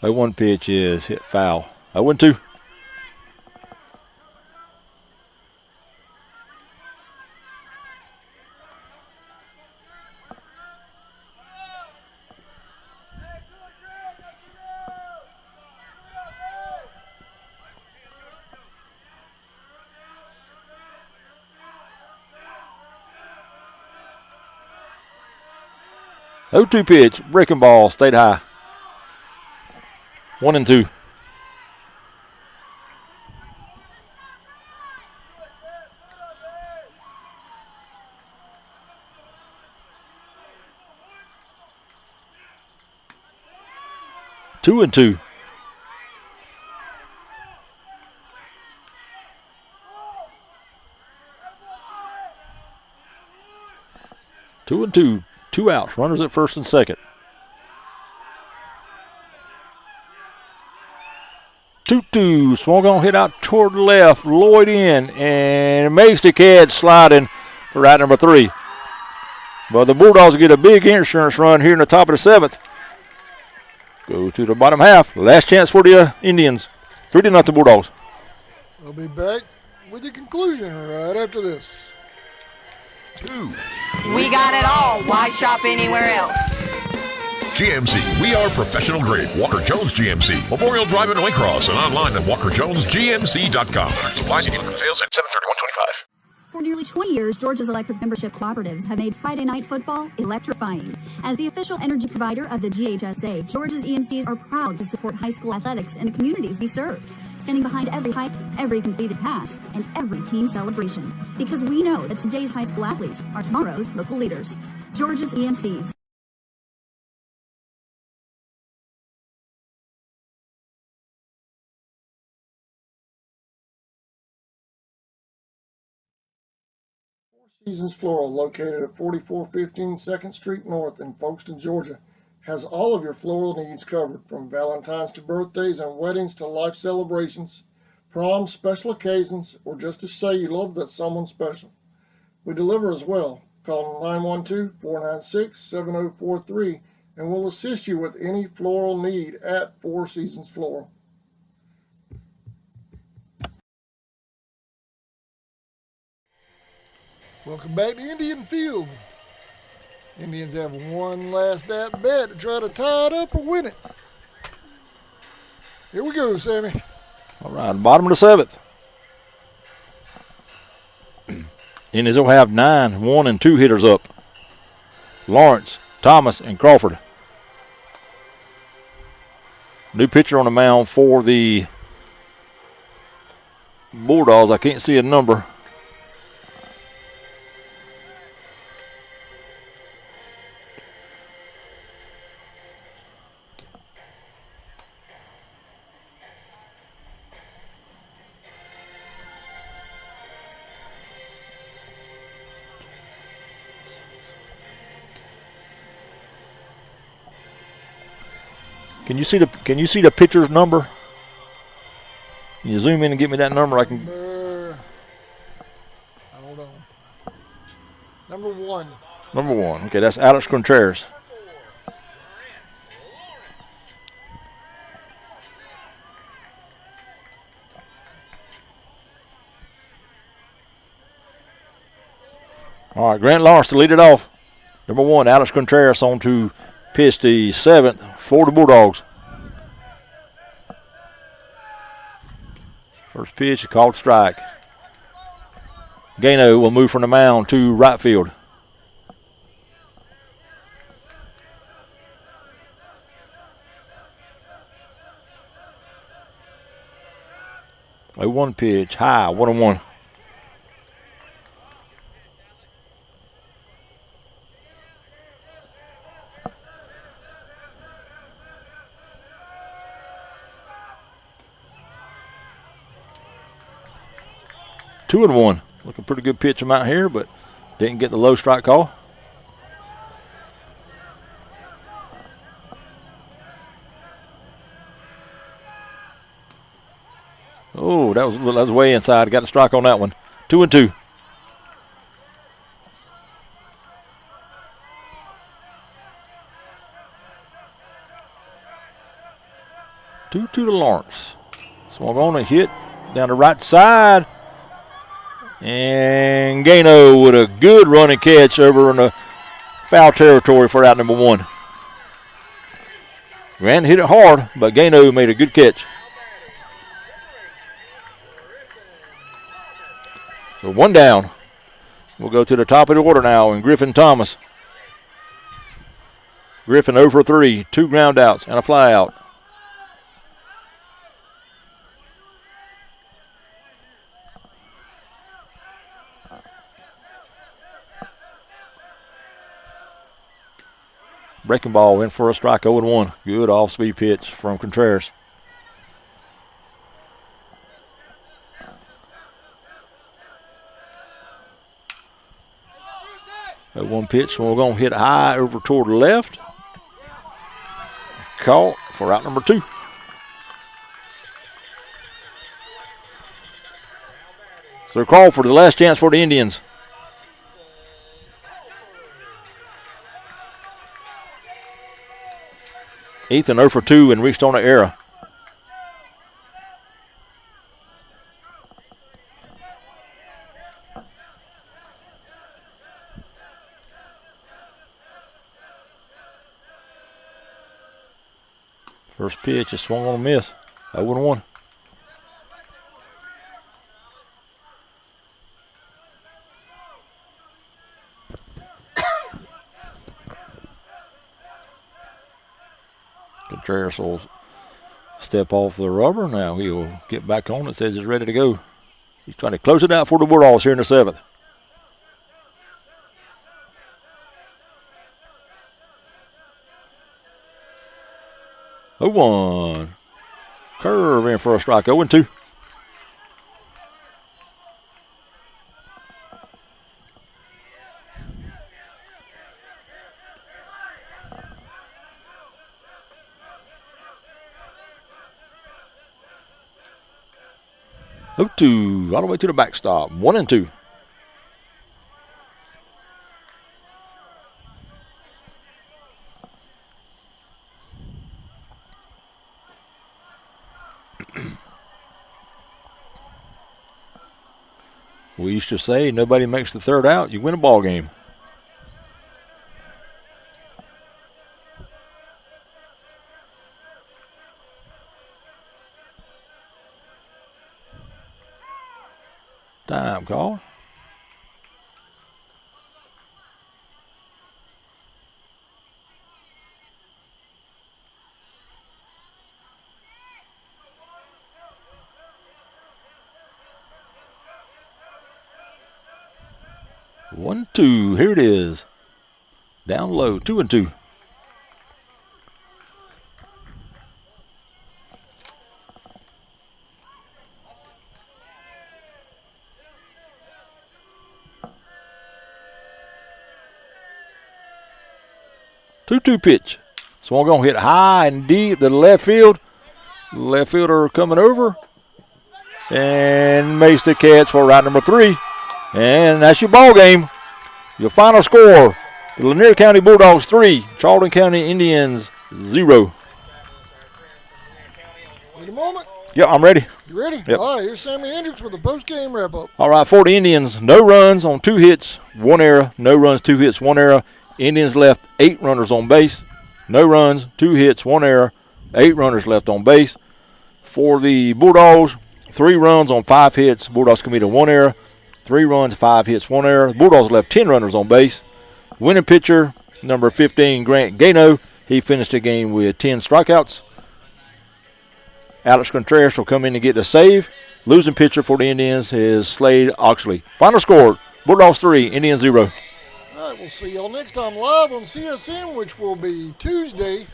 S2: 0-1 pitch is hit foul. 0-2. Oh-2 pitch, breaking ball, stayed high. 1-2. Two and two. Two and two. 2 outs. Runners at first and second. 2-2. Swung on, hit out toward the left. Lloyd in, and makes the catch sliding for right number 3. But the Bulldogs get a big insurance run here in the top of the 7th. Go to the bottom half. Last chance for the Indians. 3-0 Bulldogs.
S1: We'll be back with the conclusion right after this.
S10: 2.
S8: We got it all. Why shop anywhere else?
S10: GMC, we are professional grade. Walker Jones GMC, Memorial Drive in Waycross, and online at walkerjonesgmc.com. Supplies and sales at 7/31/25.
S11: For nearly 20 years, Georgia's electric membership cooperatives have made Friday night football electrifying. As the official energy provider of the GHSA, Georgia's EMCs are proud to support high school athletics in the communities we serve, standing behind every hike, every completed pass, and every team celebration. Because we know that today's high school athletes are tomorrow's local leaders. Georgia's EMCs.
S1: Seasons Floral, located at 4415 2nd Street North in Folkestone, Georgia, has all of your floral needs covered, from Valentine's to birthdays and weddings to life celebrations, proms, special occasions, or just to say you love that someone special. We deliver as well. Call 912-496-7043 and we'll assist you with any floral need at Four Seasons Floral. Welcome back to Indian Field. Indians have one last at-bat to try to tie it up or win it. Here we go, Sammy.
S2: All right, bottom of the 7th. Indians will have 9, 1 and 2 hitters up. Lawrence, Thomas, and Crawford. New pitcher on the mound for the Bulldogs. I can't see a number. Can you see the pitcher's number? Can you zoom in and get me that number? I can.
S1: Hold on. Number 1.
S2: Number 1. Okay, that's Alex Contreras. All right, Grant Lawrence to lead it off. Number 1, Alex Contreras on to pitch the 7th for the Bulldogs. First pitch, called strike. Gano will move from the mound to right field. A 1 pitch, high, 1-1. Two and 1. Looking pretty good pitch him out here, but didn't get the low strike call. Oh, that was way inside. Got a strike on that one. 2 and 2. Two to Lawrence. Swung on a hit down the right side. And Gano with a good running catch over in the foul territory for out number 1. Grant hit it hard, but Gano made a good catch. So 1 down. We'll go to the top of the order now, and Griffin Thomas. Griffin 0 for 3, 2 ground outs and a fly out. Breaking ball in for a strike, 0-1. Good off-speed pitch from Contreras. That 1 pitch, we're going to hit high over toward the left. Caught for out number 2. So call for the last chance for the Indians. Ethan 0 for 2 and reached on an error. First pitch is swung on a miss. 0-1. Contreras will step off the rubber. Now he'll get back on it. Says he's ready to go. He's trying to close it out for the Bulldogs here in the 7th. Oh, 1. Curve in for a strike. 0-2. Oh, 2, all the way to the backstop. 1-2. We used to say nobody makes the 3rd out, you win a ball game. Time call. One, 2. Here it is. Down low. 2-2. Two pitch. Swung on, hit high and deep to the left field. Left fielder coming over and makes the catch for route number 3. And that's your ball game. Your final score: the Lanier County Bulldogs 3, Charlton County Indians 0.
S1: Need a moment?
S2: Yeah, I'm ready.
S1: You ready?
S2: Yep.
S1: All right, here's Sammy Hendricks with the post-game wrap-up.
S2: All right, for the Indians, no runs on 2 hits, 1 error. No runs, 2 hits, 1 error. Indians left 8 runners on base. No runs, 2 hits, 1 error. 8 runners left on base. For the Bulldogs, 3 runs on 5 hits. Bulldogs committed 1 error. 3 runs, 5 hits, 1 error. The Bulldogs left 10 runners on base. Winning pitcher, number 15, Grant Gano. He finished the game with 10 strikeouts. Alex Contreras will come in and get the save. Losing pitcher for the Indians is Slade Oxley. Final score, Bulldogs 3, Indians 0.
S1: All right, we'll see y'all next time live on CSN, which will be Tuesday.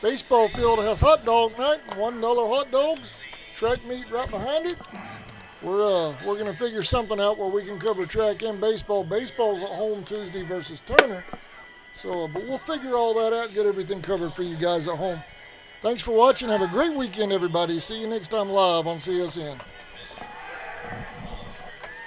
S1: Baseball field has hot dog night, $1 hot dogs, track meet right behind it. We're going to figure something out where we can cover track and baseball. Baseball's at home Tuesday versus Turner. So, but we'll figure all that out and get everything covered for you guys at home. Thanks for watching. Have a great weekend, everybody. See you next time live on CSN.